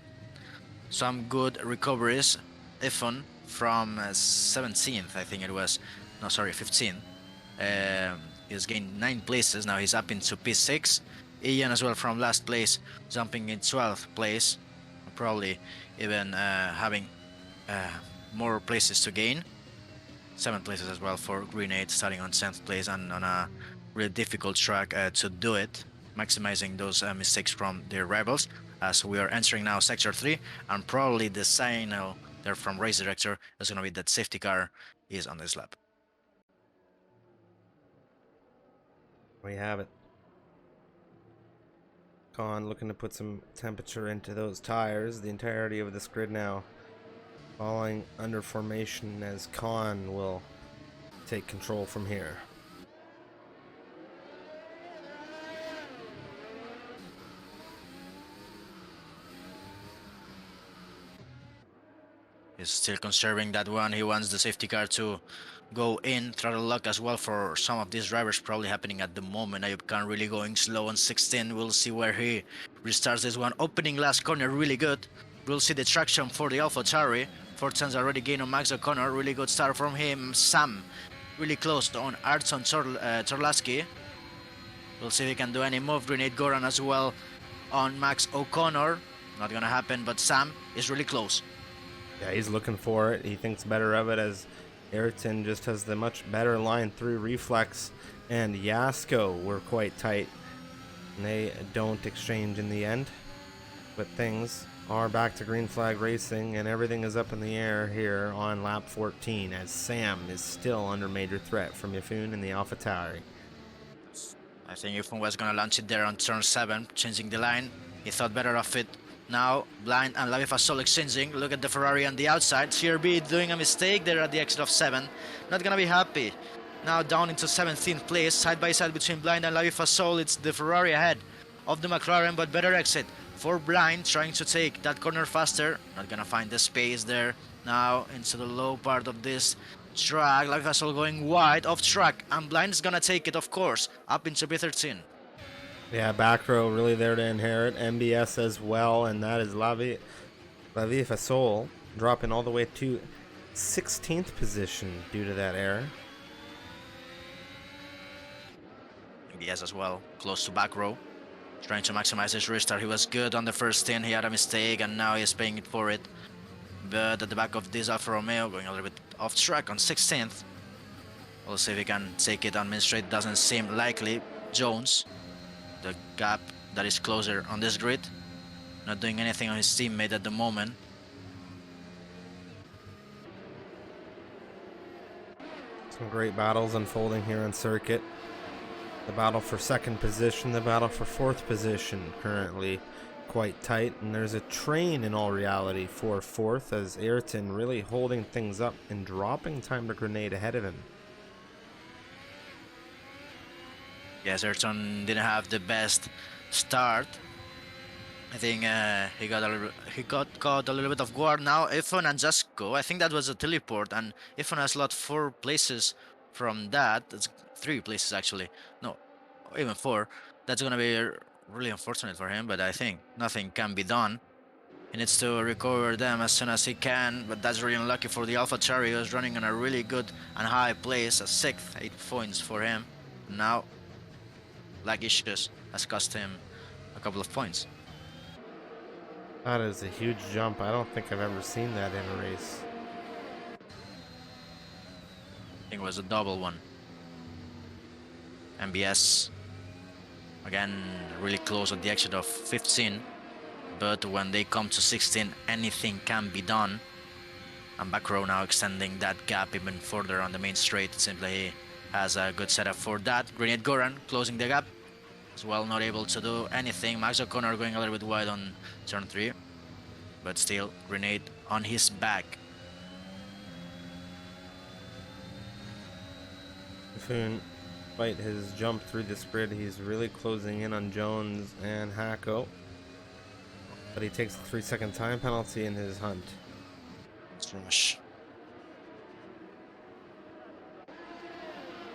Some good recoveries. Ifon from 17th, I think it was. No, sorry, 15th. He's gained 9 places. Now he's up into P6. Ian as well from last place, jumping in 12th place. Probably even having more places to gain. 7 places as well for Grenade, starting on 10th place and on a really difficult track to do it, maximizing those mistakes from their rivals. As we are entering now Sector 3, and probably the signal there from Race Director is going to be that safety car is on this lap. We have it. Khan looking to put some temperature into those tires. The entirety of this grid now falling under formation, as Khan will take control from here. He's still conserving that one. He wants the safety car to go in. Throttle lock as well for some of these drivers, probably happening at the moment. Ayub Khan really going slow on 16. We'll see where he restarts this one. Opening last corner, really good. We'll see the traction for the AlphaTauri. 4 tenths already gained on Max O'Connor. Really good start from him. Sam really close on Artson Torlaski. We'll see if he can do any move. Grenade Goran as well on Max O'Connor. Not gonna happen, but Sam is really close. Yeah, he's looking for it. He thinks better of it, as Ayrton just has the much better line through. Reflex and Yasko were quite tight, and they don't exchange in the end. But things are back to green flag racing, and everything is up in the air here on lap 14, as Sam is still under major threat from Yafun and the AlphaTauri. I think Yafun was gonna launch it there on turn 7, changing the line. He thought better of it. Now, Blind and Lavi Fasol exchanging. Look at the Ferrari on the outside. CRB doing a mistake there at the exit of 7. Not gonna be happy. Now down into 17th place, side by side between Blind and Lavi Fasol. It's the Ferrari ahead of the McLaren, but better exit for Blind, trying to take that corner faster. Not gonna find the space there. Now into the low part of this track. Lavi Fasol going wide off track, and Blind is gonna take it, of course, up into P13. Yeah, back row really there to inherit. MBS as well, and that is Lavi Fasol dropping all the way to 16th position due to that error. MBS as well, close to back row, trying to maximize his restart. He was good on the first stint. He had a mistake, and now he's paying it for it. But at the back of this Alfa Romeo, going a little bit off track on 16th. We'll see if he can take it on Main Straight. Doesn't seem likely. Jones, the gap that is closer on this grid, not doing anything on his teammate at the moment. Some great battles unfolding here on circuit. The battle for second position, the battle for fourth position, currently quite tight, and there's a train in all reality for fourth, as Ayrton really holding things up and dropping time to Grenade ahead of him. Yes, Ayrton didn't have the best start. I think he got caught a little bit off guard. Now Ifon and Jasko, I think that was a teleport, and Ifon has lost 4 places from that. It's 3 places actually, no, even 4. That's gonna be really unfortunate for him, but I think nothing can be done. He needs to recover them as soon as he can, but that's really unlucky for the AlphaTauri, who's running on a really good and high place, a 6th, 8 points for him. Now, lag issues has cost him a couple of points. That is a huge jump. I don't think I've ever seen that in a race. I think it was a double one. MBS again really close at the exit of 15, but when they come to 16, anything can be done. And back row now extending that gap even further on the main straight. Simply has a good setup for that. Grenade Goran closing the gap as well, not able to do anything. Max O'Connor going a little bit wide on turn 3, but still Grenade on his back. Typhoon, despite his jump through this grid, he's really closing in on Jones and Hacko. But he takes a 3-second time penalty in his hunt. Rush.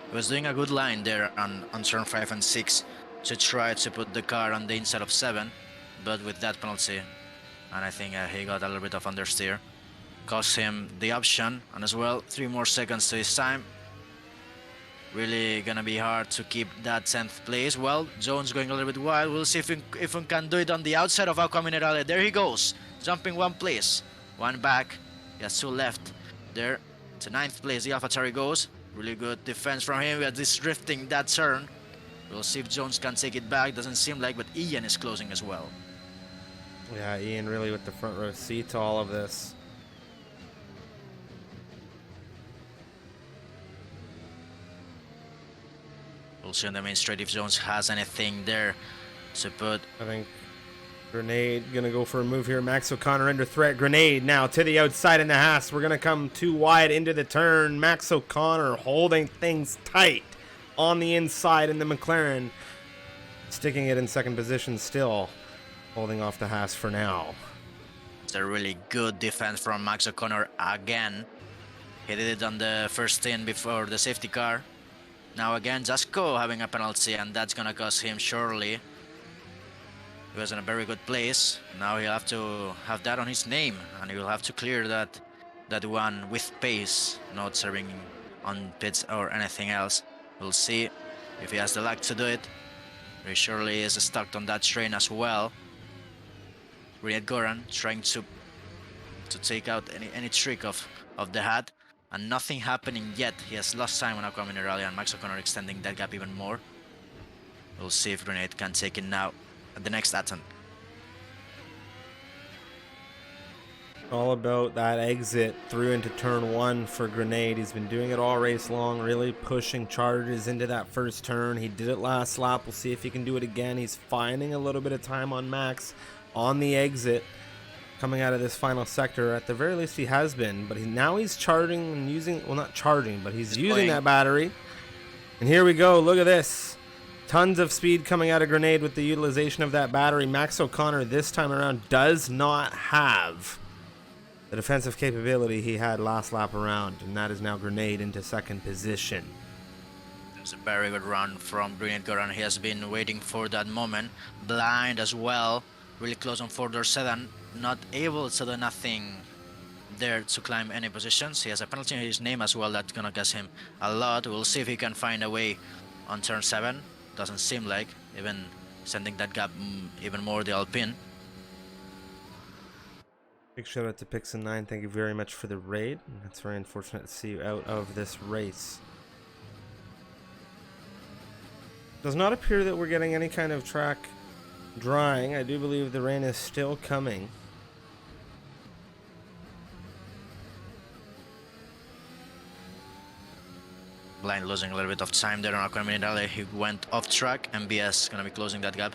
He was doing a good line there on turn 5 and 6 to try to put the car on the inside of 7, but with that penalty, and I think he got a little bit of understeer, cost him the option, and as well 3 more seconds to his time. Really gonna be hard to keep that 10th place. Well, Jones going a little bit wild. We'll see if we can do it on the outside of Aqua Minerale. There he goes, jumping 1 place, 1 back. He has 2 left. There to 9th place, the AlphaTauri goes. Really good defense from him. We are just drifting that turn. We'll see if Jones can take it back. Doesn't seem like, but Ian is closing as well. Yeah, Ian really with the front row seat to all of this. We'll see on the main straight if Jones has anything there to put. I think Grenade gonna go for a move here. Max O'Connor under threat. Grenade now to the outside in the Haas. We're gonna come too wide into the turn. Max O'Connor holding things tight on the inside in the McLaren. Sticking it in second position still. Holding off the Haas for now. It's a really good defense from Max O'Connor again. He did it on the first stint before the safety car. Now again, Jasko having a penalty, and that's gonna cost him surely. He was in a very good place. Now he'll have to have that on his name, and he will have to clear that one with pace, not serving on pits or anything else. We'll see if he has the luck to do it. He surely is stuck on that train as well. Grenade Goran trying to take out any trick of the hat, and nothing happening yet. He has lost time on Aqua Minerale, and Max O'Connor extending that gap even more. We'll see if Grenade can take it now at the next attempt. All about that exit through into turn 1 for Grenade. He's been doing it all race long, really pushing charges into that first turn. He did it last lap. We'll see if he can do it again. He's finding a little bit of time on Max on the exit coming out of this final sector. At the very least he has been, but now he's charging and using, well, not charging, but he's using that battery. And here we go. Look at this. Tons of speed coming out of Grenade with the utilization of that battery. Max O'Connor this time around does not have the defensive capability he had last lap around, and that is now Grenade into second position. It's a very good run from Grenade Goran. He has been waiting for that moment. Blind as well, really close on 4-door sedan, not able to do nothing there to climb any positions. He has a penalty in his name as well that's gonna cost him a lot. We'll see if he can find a way on turn 7. Doesn't seem like, even sending that gap even more the Alpine. Big shout out to Pixen9. Thank you very much for the raid. It's very unfortunate to see you out of this race. Does not appear that we're getting any kind of track drying. I do believe the rain is still coming. Blind losing a little bit of time there on Aqua Minerale. He went off track. MBS gonna be closing that gap.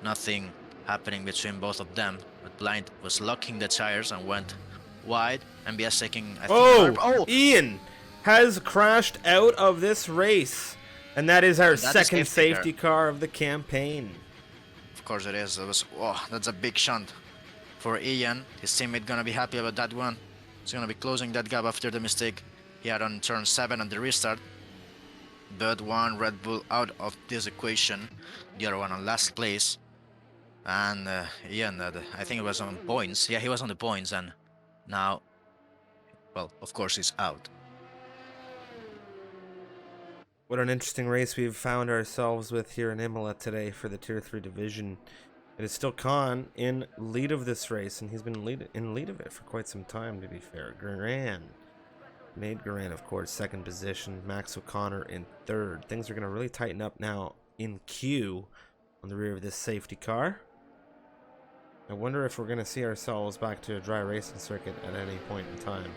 Nothing happening between both of them, but Blind was locking the tires and went wide. MBS taking, I think, Ian has crashed out of this race, and that is our second safety car of the campaign. Of course it is. That's a big shunt for Ian. His teammate gonna be happy about that one. He's gonna be closing that gap after the mistake he had on turn 7 on the restart. But one Red Bull out of this equation, the other one on last place. And Ian, I think it was on points. Yeah, he was on the points, and now, well, of course, he's out. What an interesting race we've found ourselves with here in Imola today for the Tier 3 division. It is still Khan in lead of this race, and he's been in lead of it for quite some time, to be fair. Nate Garan, of course, second position. Max O'Connor in third. Things are going to really tighten up now in Q on the rear of this safety car. I wonder if we're going to see ourselves back to a dry racing circuit at any point in time.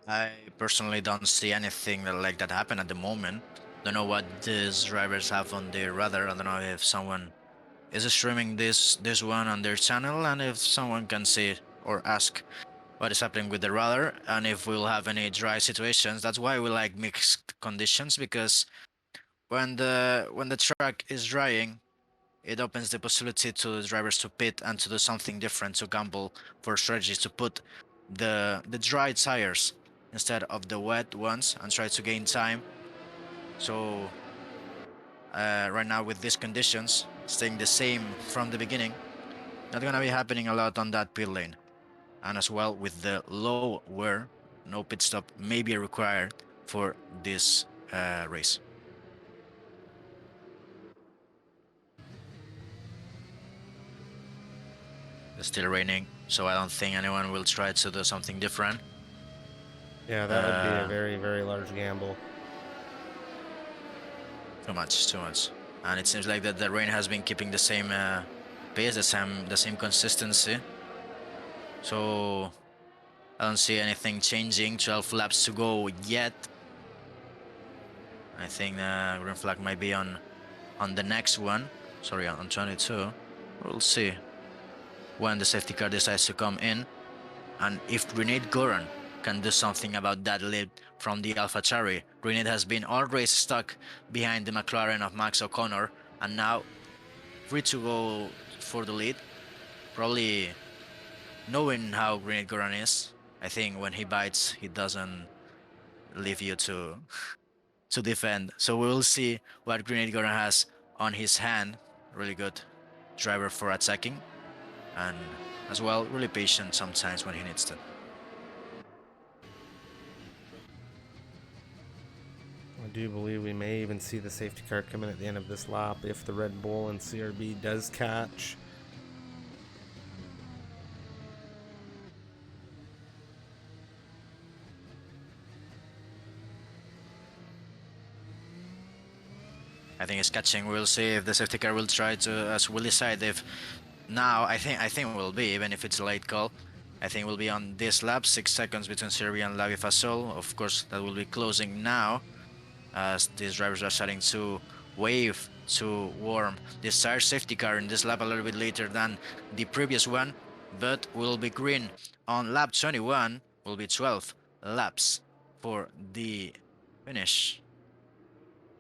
I personally don't see anything like that happen at the moment. Don't know what these drivers have on their radar. I don't know if someone is streaming this one on their channel, and if someone can see or ask what is happening with the radar, and if we'll have any dry situations. That's why we like mixed conditions, because when the track is drying, it opens the possibility to the drivers to pit and to do something different, to gamble for strategies, to put the dry tires instead of the wet ones and try to gain time. So right now with these conditions, staying the same from the beginning, not gonna be happening a lot on that pit lane. And as well with the low wear, no pit stop may be required for this race. It's still raining, so I don't think anyone will try to do something different. Yeah, that would be a very, very large gamble. Too much. And it seems like that the rain has been keeping the same pace, the same consistency. So I don't see anything changing. 12 laps to go yet. I think the green flag might be on the next one. Sorry, on 22. We'll see when the safety car decides to come in, and if Grenade Goran can do something about that lead from the AlphaTauri. Grenade has been always stuck behind the McLaren of Max O'Connor, and now free to go for the lead. Probably knowing how Grenade Goran is, I think when he bites, he doesn't leave you to defend. So we will see what Grenade Goran has on his hand. Really good driver for attacking, and as well really patient sometimes when he needs to. I do believe we may even see the safety car come in at the end of this lap if the Red Bull and CRB does catch. I think it's catching. We'll see if the safety car will try to, as we'll decide if now. I think will be, even if it's a late call. I think we'll be on this lap, 6 seconds between Serbia and Lavi Fasol. Of course, that will be closing now, as these drivers are starting to wave to warm this tire. Safety car in this lap a little bit later than the previous one, but will be green on lap 21. Will be 12 laps for the finish,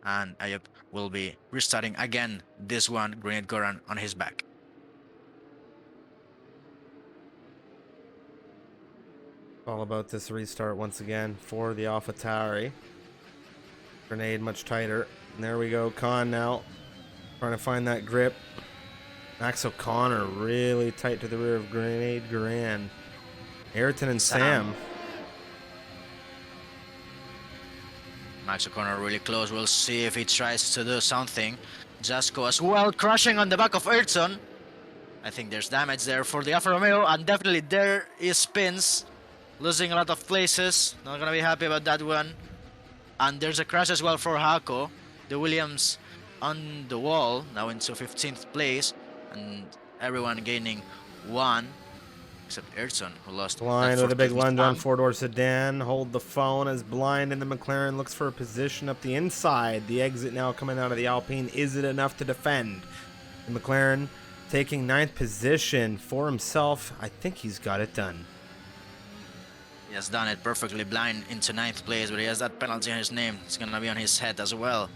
and Ayub will be restarting again this one, Grenade Goran on his back. All about this restart once again for the AlphaTauri. Grenade much tighter. And there we go. Khan now trying to find that grip. Max O'Connor really tight to the rear of Grenade Garan. Ayrton and Sam. Max O'Connor really close. We'll see if he tries to do something. Jasko as well, crashing on the back of Ayrton. I think there's damage there for the Alfa Romeo, and definitely there is spins. Losing a lot of places. Not gonna be happy about that one. And there's a crash as well for Hako. The Williams on the wall, now into 15th place. And everyone gaining 1. Except Ayrton, who lost. Blind with a big lunge on four-door sedan. Hold the phone as Blind in the McLaren looks for a position up the inside. The exit now coming out of the Alpine. Is it enough to defend? The McLaren taking 9th position for himself. I think he's got it done. He has done it perfectly. Blind into 9th place, but he has that penalty on his name. It's gonna be on his head as well.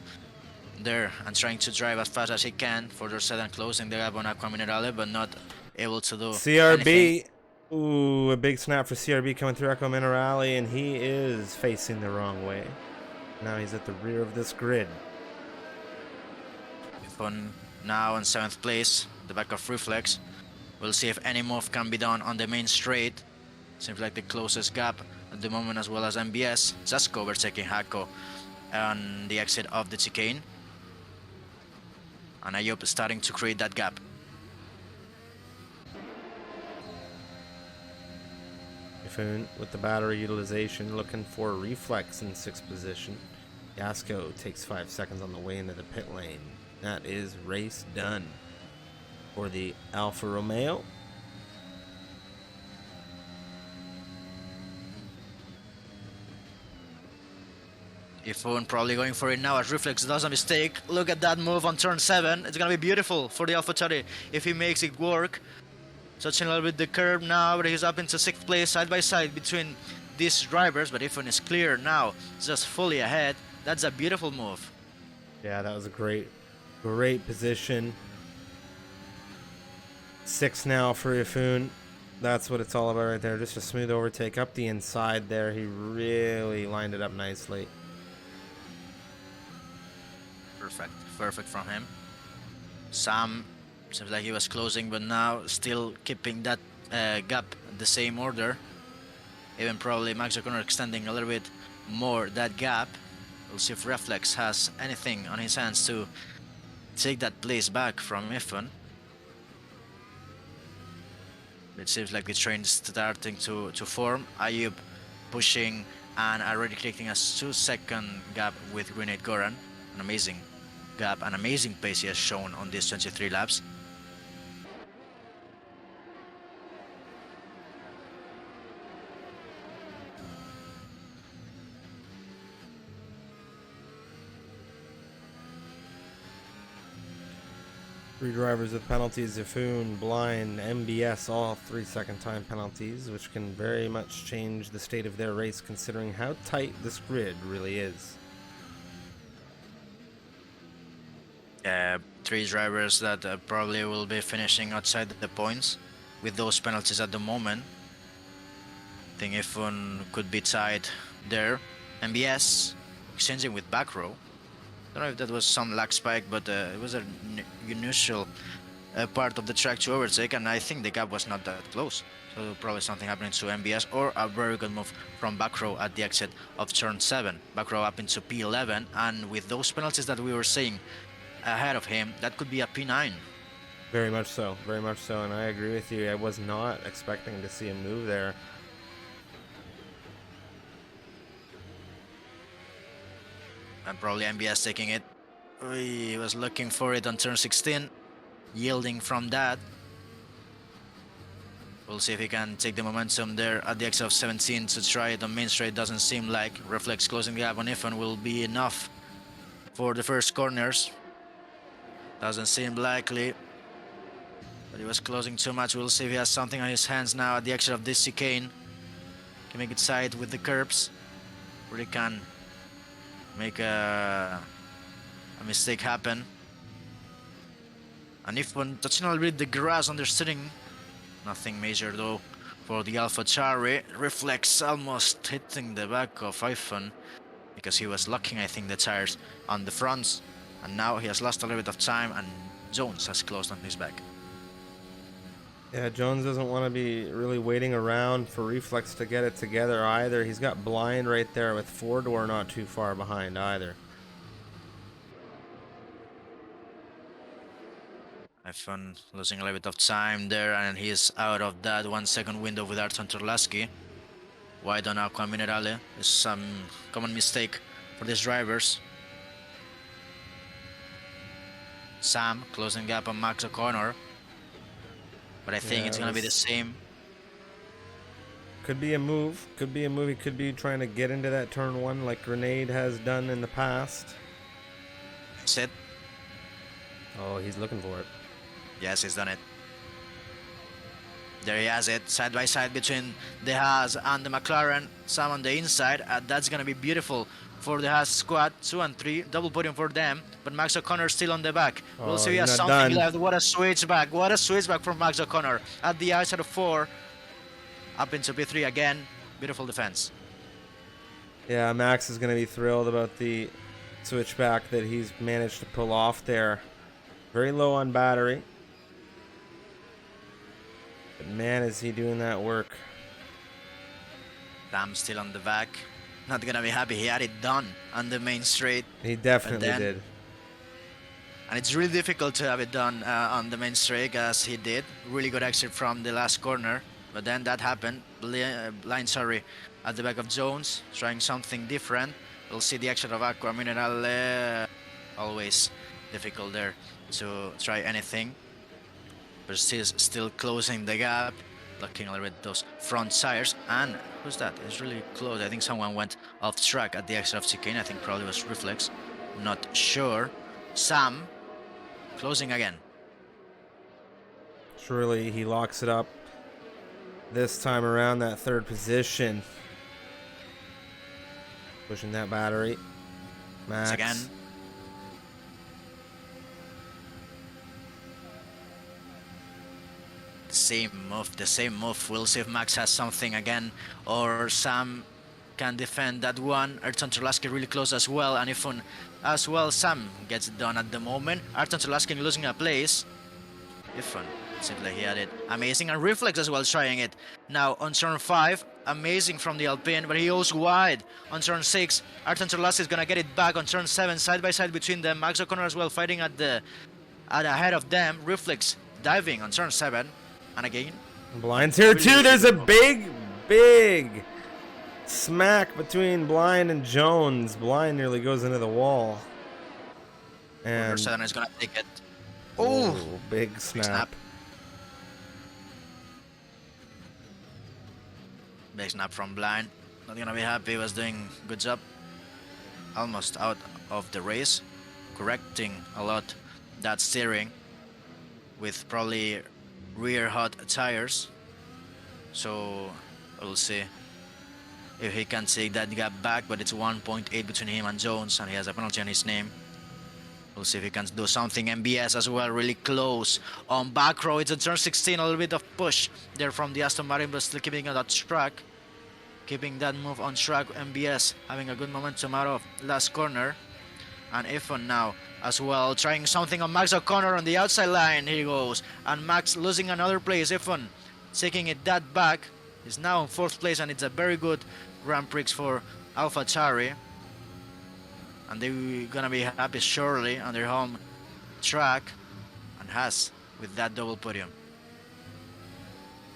There, and trying to drive as fast as he can for their sedan, closing the gap on Aqua Minerale, but not able to do CRB. anything. Ooh, a big snap for CRB coming through Aqua Minerale, and he is facing the wrong way. Now he's at the rear of this grid. Fun now in 7th place, the back of Reflex. We'll see if any move can be done on the main straight. Seems like the closest gap at the moment, as well as MBS. Just overtaking Hako on the exit of the chicane. And Ayub starting to create that gap. Typhoon with the battery utilization looking for reflex in 6th position. Yasko takes 5 seconds on the way into the pit lane. That is race done for the Alfa Romeo. Ifun probably going for it now as Reflex does a mistake. Look at that move on turn 7. It's gonna be beautiful for the AlphaTauri if he makes it work. Touching a little bit the curb now, but he's up into 6th place side by side between these drivers. But Ifun is clear now, just fully ahead. That's a beautiful move. Yeah, that was a great position. 6 now for Ifun. That's what it's all about right there. Just a smooth overtake up the inside there. He really lined it up nicely. Perfect from him. Sam seems like he was closing, but now still keeping that gap at the same order. Even probably Max O'Connor extending a little bit more that gap. We'll see if Reflex has anything on his hands to take that place back from Ifun. It seems like the train is starting to form. Ayub pushing and already creating a 2-second gap with Grenade Goran. An amazing gap, an amazing pace he has shown on these 23 laps. Three drivers with penalties: Ifun, Blind, MBS, all 3-second time penalties, which can very much change the state of their race considering how tight this grid really is. Three drivers that probably will be finishing outside the points with those penalties at the moment. I think Ifun could be tied there. MBS exchanging with back row. I don't know if that was some lag spike, but it was an unusual part of the track to overtake, and I think the gap was not that close. So probably something happening to MBS, or a very good move from back row at the exit of turn 7. Back row up into P11, and with those penalties that we were seeing ahead of him, that could be a P9. Very much so, and I agree with you. I was not expecting to see a move there. And probably MBS taking it. He was looking for it on turn 16, yielding from that. We'll see if he can take the momentum there at the exit of 17 to try it on main straight. Doesn't seem like Reflex closing the gap on Ifun will be enough for the first corners. Doesn't seem likely, but he was closing too much. We'll see if he has something on his hands now at the exit of this chicane. Can make it side with the curbs. Really can make a mistake happen. And Ifun touching a little bit the grass on their steering. Nothing major though for the AlphaTauri. Reflex almost hitting the back of Ifun because he was locking, I think, the tires on the fronts. And now he has lost a little bit of time, and Jones has closed on his back. Yeah, Jones doesn't want to be really waiting around for Reflex to get it together either. He's got Blind right there with 4-door not too far behind either. Ifun losing a little bit of time there, and he's out of that 1-second window with Arton Terlaski. Wide on Aqua Minerale is some common mistake for these drivers. Sam closing gap on Max O'Connor, but I think it's gonna be the same. Could be a move. He could be trying to get into that turn 1 like Grenade has done in the past. That's it. Oh, he's looking for it. Yes, he's done it. There he has it, side by side between the Haas and the McLaren. Sam on the inside, and that's gonna be beautiful for the Haas squad. 2 and 3, double podium for them, but Max O'Connor still on the back. We'll see if he has something left. What a switchback from Max O'Connor at the outside of 4, up into P3 again. Beautiful defense. Yeah, Max is going to be thrilled about the switchback that he's managed to pull off there. Very low on battery, but man, is he doing that work. Sam still on the back. Not gonna be happy. He had it done on the main straight. He definitely then, did. And it's really difficult to have it done on the main straight as he did. Really good exit from the last corner. But then that happened. Blind, sorry, at the back of Jones, trying something different. We'll see the exit of Aqua Mineral. Always difficult there to try anything. But still closing the gap. Looking a little bit those front tires. And who's that? It's really close. I think someone went off track at the exit of Chicane. I think probably was Reflex. Not sure. Sam closing again. Surely he locks it up this time around, that third position. Pushing that battery. Max. Again. The same move. We'll see if Max has something again, or Sam can defend that one. Ayrton Terlaski really close as well, and if as well, Sam gets it done at the moment. Ayrton Terlaski losing a place. Ifan, seems like he had it amazing, and Reflex as well trying it. Now on turn 5, amazing from the Alpine, but he goes wide. On turn 6, Ayrton Terlaski is gonna get it back. On turn 7, side by side between them. Max O'Connor as well fighting at ahead of them. Reflex diving on turn 7. And again, Blind's here too. There's a big smack between Blind and Jones. Blind nearly goes into the wall. And Seven is gonna take it. oh, big snap. Big snap from Blind. Not gonna be happy. He was doing good job. Almost out of the race, correcting a lot that steering with probably rear hot tires. So we'll see if he can take that gap back, but it's 1.8 between him and Jones, and he has a penalty on his name. We'll see if he can do something. MBS as well, really close on back row. It's a turn 16, a little bit of push there from the Aston Martin, but still keeping that track, keeping that move on track. MBS having a good momentum out of last corner, and Ifan now as well, trying something on Max O'Connor on the outside line. Here he goes, and Max losing another place. Ifan taking it that back. He's now in 4th place, and it's a very good Grand Prix for AlphaTauri. And they're gonna be happy surely on their home track, and Haas with that double podium.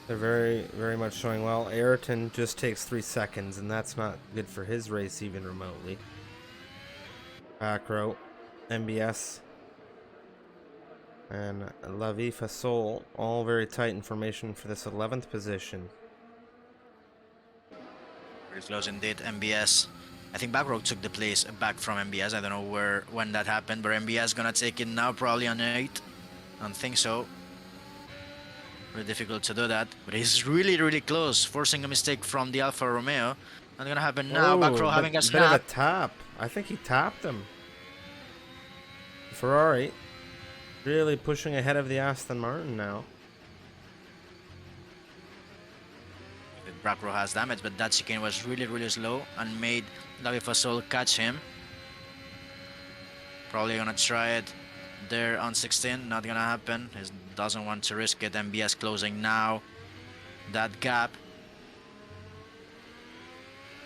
They're very much showing well. Ayrton just takes 3 seconds, and that's not good for his race even remotely. Back row, MBS and La Vie Fasol, all very tight information for this 11th position. Very close indeed. MBS, I think Backrow took the place back from MBS. I don't know when that happened, but MBS gonna take it now, probably on 8. I don't think so. Very difficult to do that, but he's really close, forcing a mistake from the Alfa Romeo. Not gonna happen now. Backrow having a snap. Bit of a tap. I think he tapped him. Ferrari really pushing ahead of the Aston Martin now. Backrow has damage, but that chicane was really slow and made David Fasol catch him. Probably gonna try it there on 16. Not gonna happen. He doesn't want to risk it. MBS closing now that gap.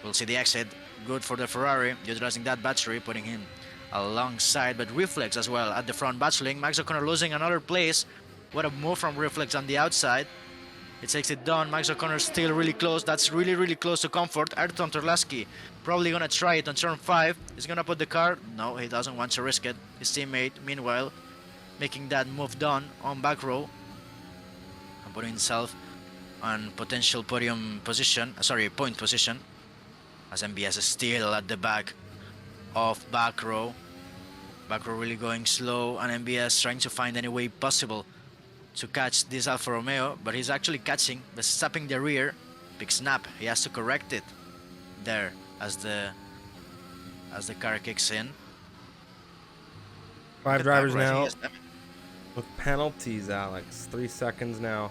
We'll see the exit. Good for the Ferrari, utilizing that battery, putting him alongside, but Reflex as well at the front battling. Max O'Connor losing another place. What a move from Reflex on the outside. It takes it down. Max O'Connor still really close. That's really close to comfort. Ayrton Terlaski probably gonna try it on turn 5. He's gonna put the car. No, he doesn't want to risk it. His teammate, meanwhile, making that move down on back row and putting himself on potential podium position. Point position. As MBS is still at the back of back row. Back row really going slow, and MBS trying to find any way possible to catch this Alfa Romeo, but he's actually catching, but stopping the rear. Big snap. He has to correct it there as the car kicks in. 5 drivers now with penalties, Alex. 3 seconds now.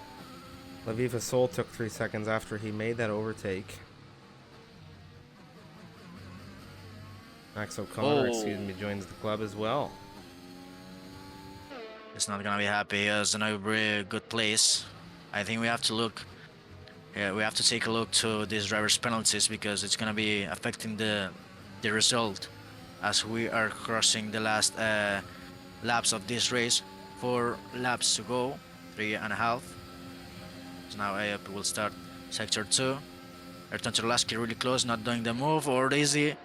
La Vie Fasol took 3 seconds after he made that overtake. Max O'Connor, joins the club as well. It's not gonna be happy. It's not a very good place. I think we have to look Yeah, we have to take a look to these drivers' penalties because it's gonna be affecting the result as we are crossing the last laps of this race. 4 laps to go, 3.5. So now AOP will start sector 2. Ayrton Terlaski really close, not doing the move, or Daisy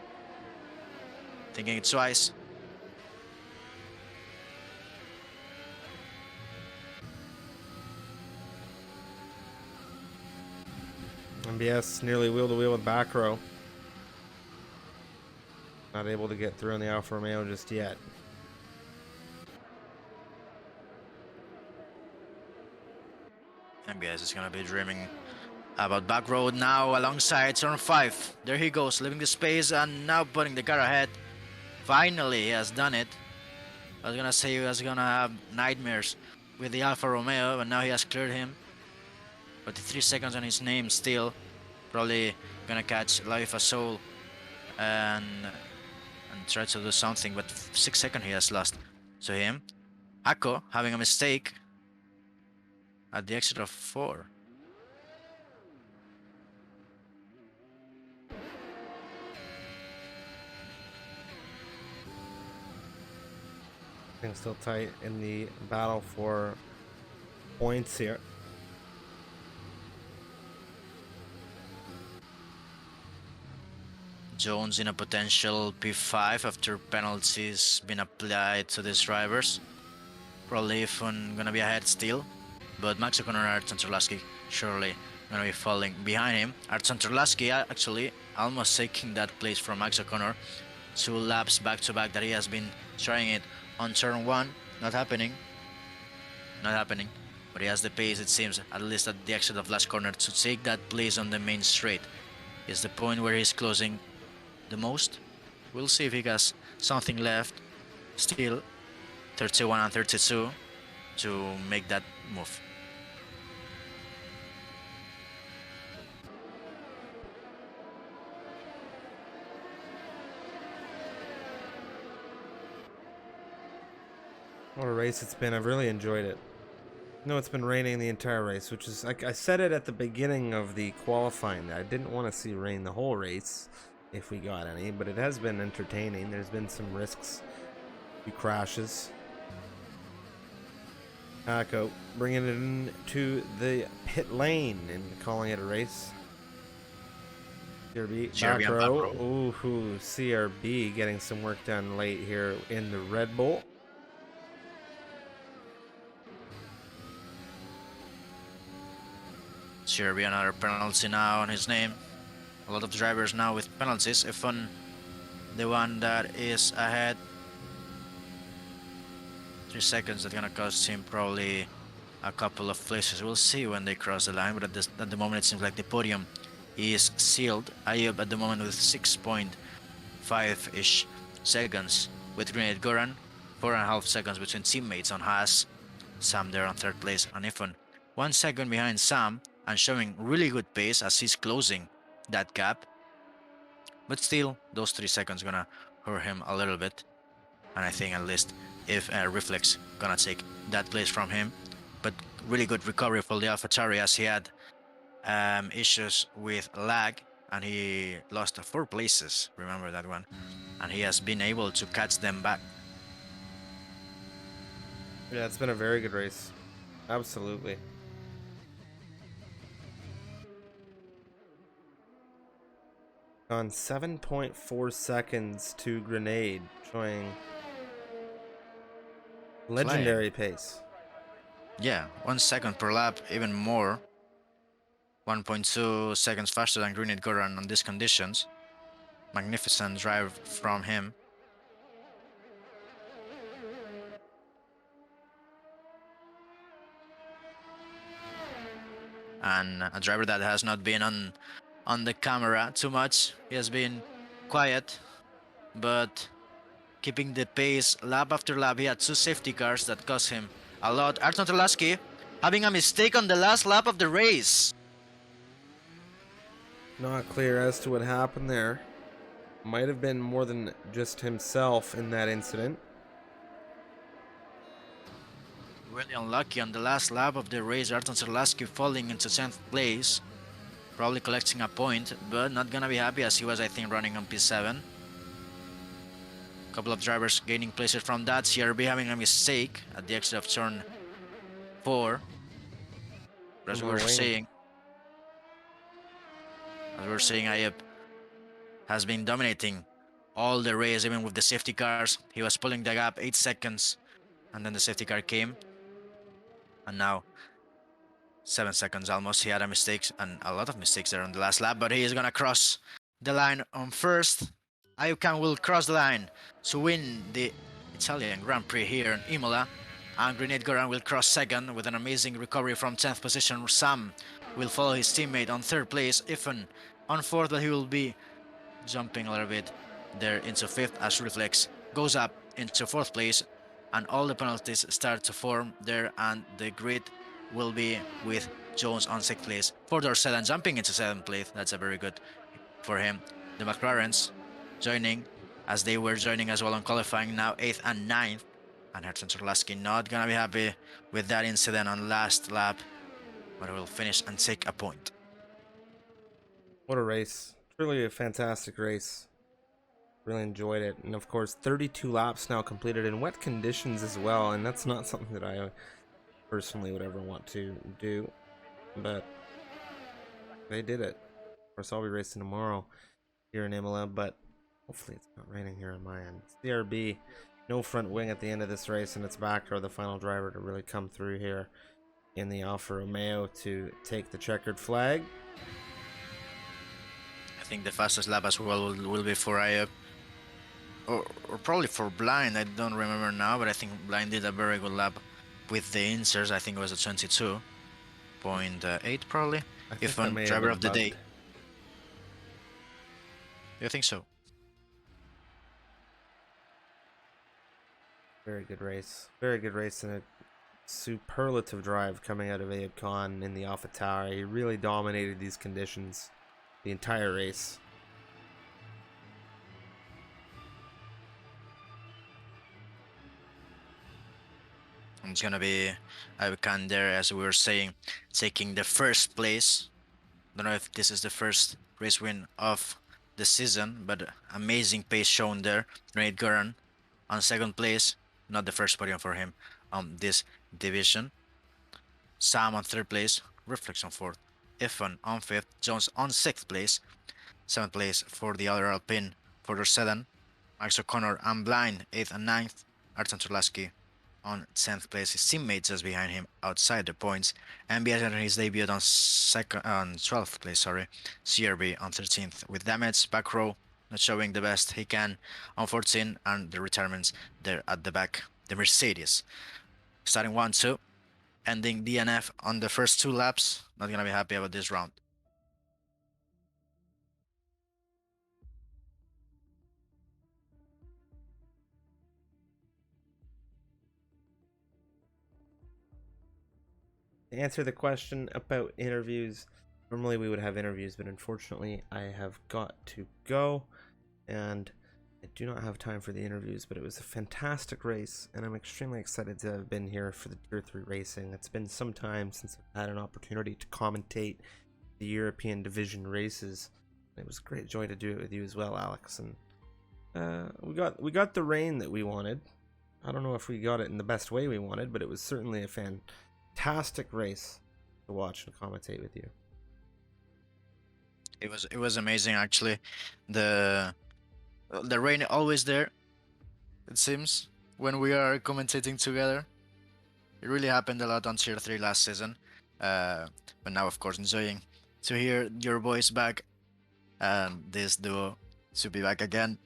thinking it twice. MBS nearly wheel to wheel with back row. Not able to get through in the Alfa Romeo just yet. MBS is gonna be dreaming about back road now alongside turn 5. There he goes, leaving the space and now putting the car ahead. Finally, he has done it. I was gonna say he was gonna have nightmares with the Alfa Romeo, but now he has cleared him. 43 seconds on his name still. Probably gonna catch Life a Soul and try to do something, but 6 seconds he has lost to him. Ako having a mistake at the exit of 4. Things still tight in the battle for points here. Jones in a potential P5 after penalties been applied to these drivers. Probably Ifun gonna be ahead still, but Max O'Connor and Arton Terlaski surely gonna be falling behind him. Arton Terlaski actually almost taking that place from Max O'Connor. 2 laps back to back that he has been trying it on turn 1. Not happening. But he has the pace, it seems, at least at the exit of last corner, to take that place on the main straight. Is the point where he's closing the most. We'll see if he has something left. Still 31 and 32 to make that move. What a race it's been. I've really enjoyed it. No, it's been raining the entire race, which is, I said it at the beginning of the qualifying that I didn't want to see rain the whole race if we got any, but it has been entertaining. There's been some risks, a few crashes. Ako bringing it into the pit lane and calling it a race. CRB back row. Ooh, CRB getting some work done late here in the Red Bull. CRB another penalty now on his name. A lot of drivers now with penalties. Ifun, the one that is ahead. 3 seconds, that's gonna cost him probably a couple of places. We'll see when they cross the line, but at the moment it seems like the podium is sealed. Ayub at the moment with 6.5-ish seconds with Grenade Goran. 4.5 seconds between teammates on Haas. Sam there on 3rd place, and Ifun 1 second behind Sam and showing really good pace as he's closing that gap. But still, those 3 seconds gonna hurt him a little bit. And I think at least if Reflex gonna take that place from him. But really good recovery for the AlphaTauri as he had issues with lag and he lost 4 places. Remember that one. And he has been able to catch them back. Yeah, it's been a very good race. Absolutely. On 7.4 seconds to Grenade, showing legendary pace. Yeah, 1 second per lap, even more. 1.2 seconds faster than Grenade Goran on these conditions. Magnificent drive from him. And a driver that has not been on the camera too much. He has been quiet, but keeping the pace lap after lap. He had 2 safety cars that cost him a lot. Arton Terlaski having a mistake on the last lap of the race. Not clear as to what happened there. Might have been more than just himself in that incident. Really unlucky on the last lap of the race. Arton Terlaski falling into 10th place. probably collecting a point, but not gonna be happy as he was, I think, running on P7. Couple of drivers gaining places from that. CRB having a mistake at the exit of turn 4. But as we were saying, Ayub has been dominating all the race, even with the safety cars. He was pulling the gap 8 seconds, and then the safety car came. And now 7 seconds almost. He had a mistake and a lot of mistakes there on the last lap, but he is gonna cross the line on first. Ayukan will cross the line to win the Italian Grand Prix here in Imola. And Grenade Goran will cross second with an amazing recovery from 10th position. Sam will follow his teammate on third place. Ifan on fourth, but he will be jumping a little bit there into fifth as Reflex goes up into fourth place. And all the penalties start to form there, and the grid will be with Jones on sixth place. Fordor Sedan jumping into seventh place. That's a very good for him. The McLarens joining as they were joining as well on qualifying, now 8th and 9th. And Hertzen Turlaski not gonna be happy with that incident on last lap, but will finish and take a point. What a race. Truly a fantastic race. Really enjoyed it. And of course, 32 laps now completed in wet conditions as well. And that's not something that I personally would ever want to do. But they did it. Of course, I'll be racing tomorrow here in Imola, but hopefully it's not raining here on my end. CRB, no front wing at the end of this race, and it's Backer, the final driver, to really come through here in the Alfa Romeo to take the checkered flag. I think the fastest lap as well will be for Ayub. Or probably for Blind, I don't remember now, but I think Blind did a very good lap with the inserts. I think it was a 22.8 probably. If on driver of the day. You think so? Very good race. Very good race, and a superlative drive coming out of Ayub Khan in the Alpha Tower. He really dominated these conditions the entire race. It's gonna be Ayub Khan there, as we were saying, taking the first place. Don't know if this is the first race win of the season, but amazing pace shown there. Grenade Goran on second place, not the first podium for him on this division. Sam on third place, Reflex on fourth, Ifan on fifth, Jones on sixth place, seventh place for the other Alpine for the sedan, Max O'Connor and Blind 8th and 9th, Artem Turlaski on 10th place, his teammates just behind him outside the points, and BS his debut on 12th place, CRB on 13th, with damage, back row not showing the best he can on 14, and the retirements there at the back, the Mercedes starting 1-2, ending DNF on the first 2 laps. Not gonna be happy about this round. To answer the question about interviews, normally we would have interviews, but unfortunately I have got to go, and I do not have time for the interviews. But it was a fantastic race, and I'm extremely excited to have been here for the Tier 3 racing. It's been some time since I've had an opportunity to commentate the European Division races. It was a great joy to do it with you as well, Alex, and we got the rain that we wanted. I don't know if we got it in the best way we wanted, but it was certainly a fantastic race to watch and commentate with you. It was amazing, actually. The rain always there, it seems, when we are commentating together. It really happened a lot on Tier 3 last season, but now of course enjoying to hear your voice back and this duo to be back again.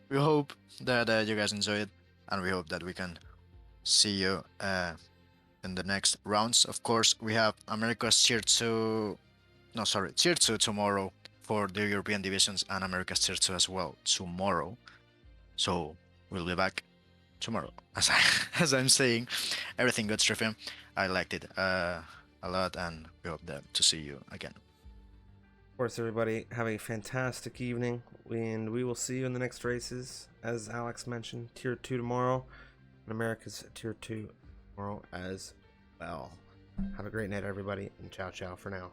We hope that you guys enjoy it, and we hope that we can see you in the next rounds. Of course, we have America's Tier 2 tomorrow for the European divisions, and America's Tier 2 as well tomorrow. So we'll be back tomorrow. As I'm saying, everything good, Striffin. I liked it a lot, and we hope to see you again. Of course, everybody, have a fantastic evening, and we will see you in the next races. As Alex mentioned, Tier 2 tomorrow, and America's Tier 2 tomorrow as well. Have a great night, everybody, and ciao for now.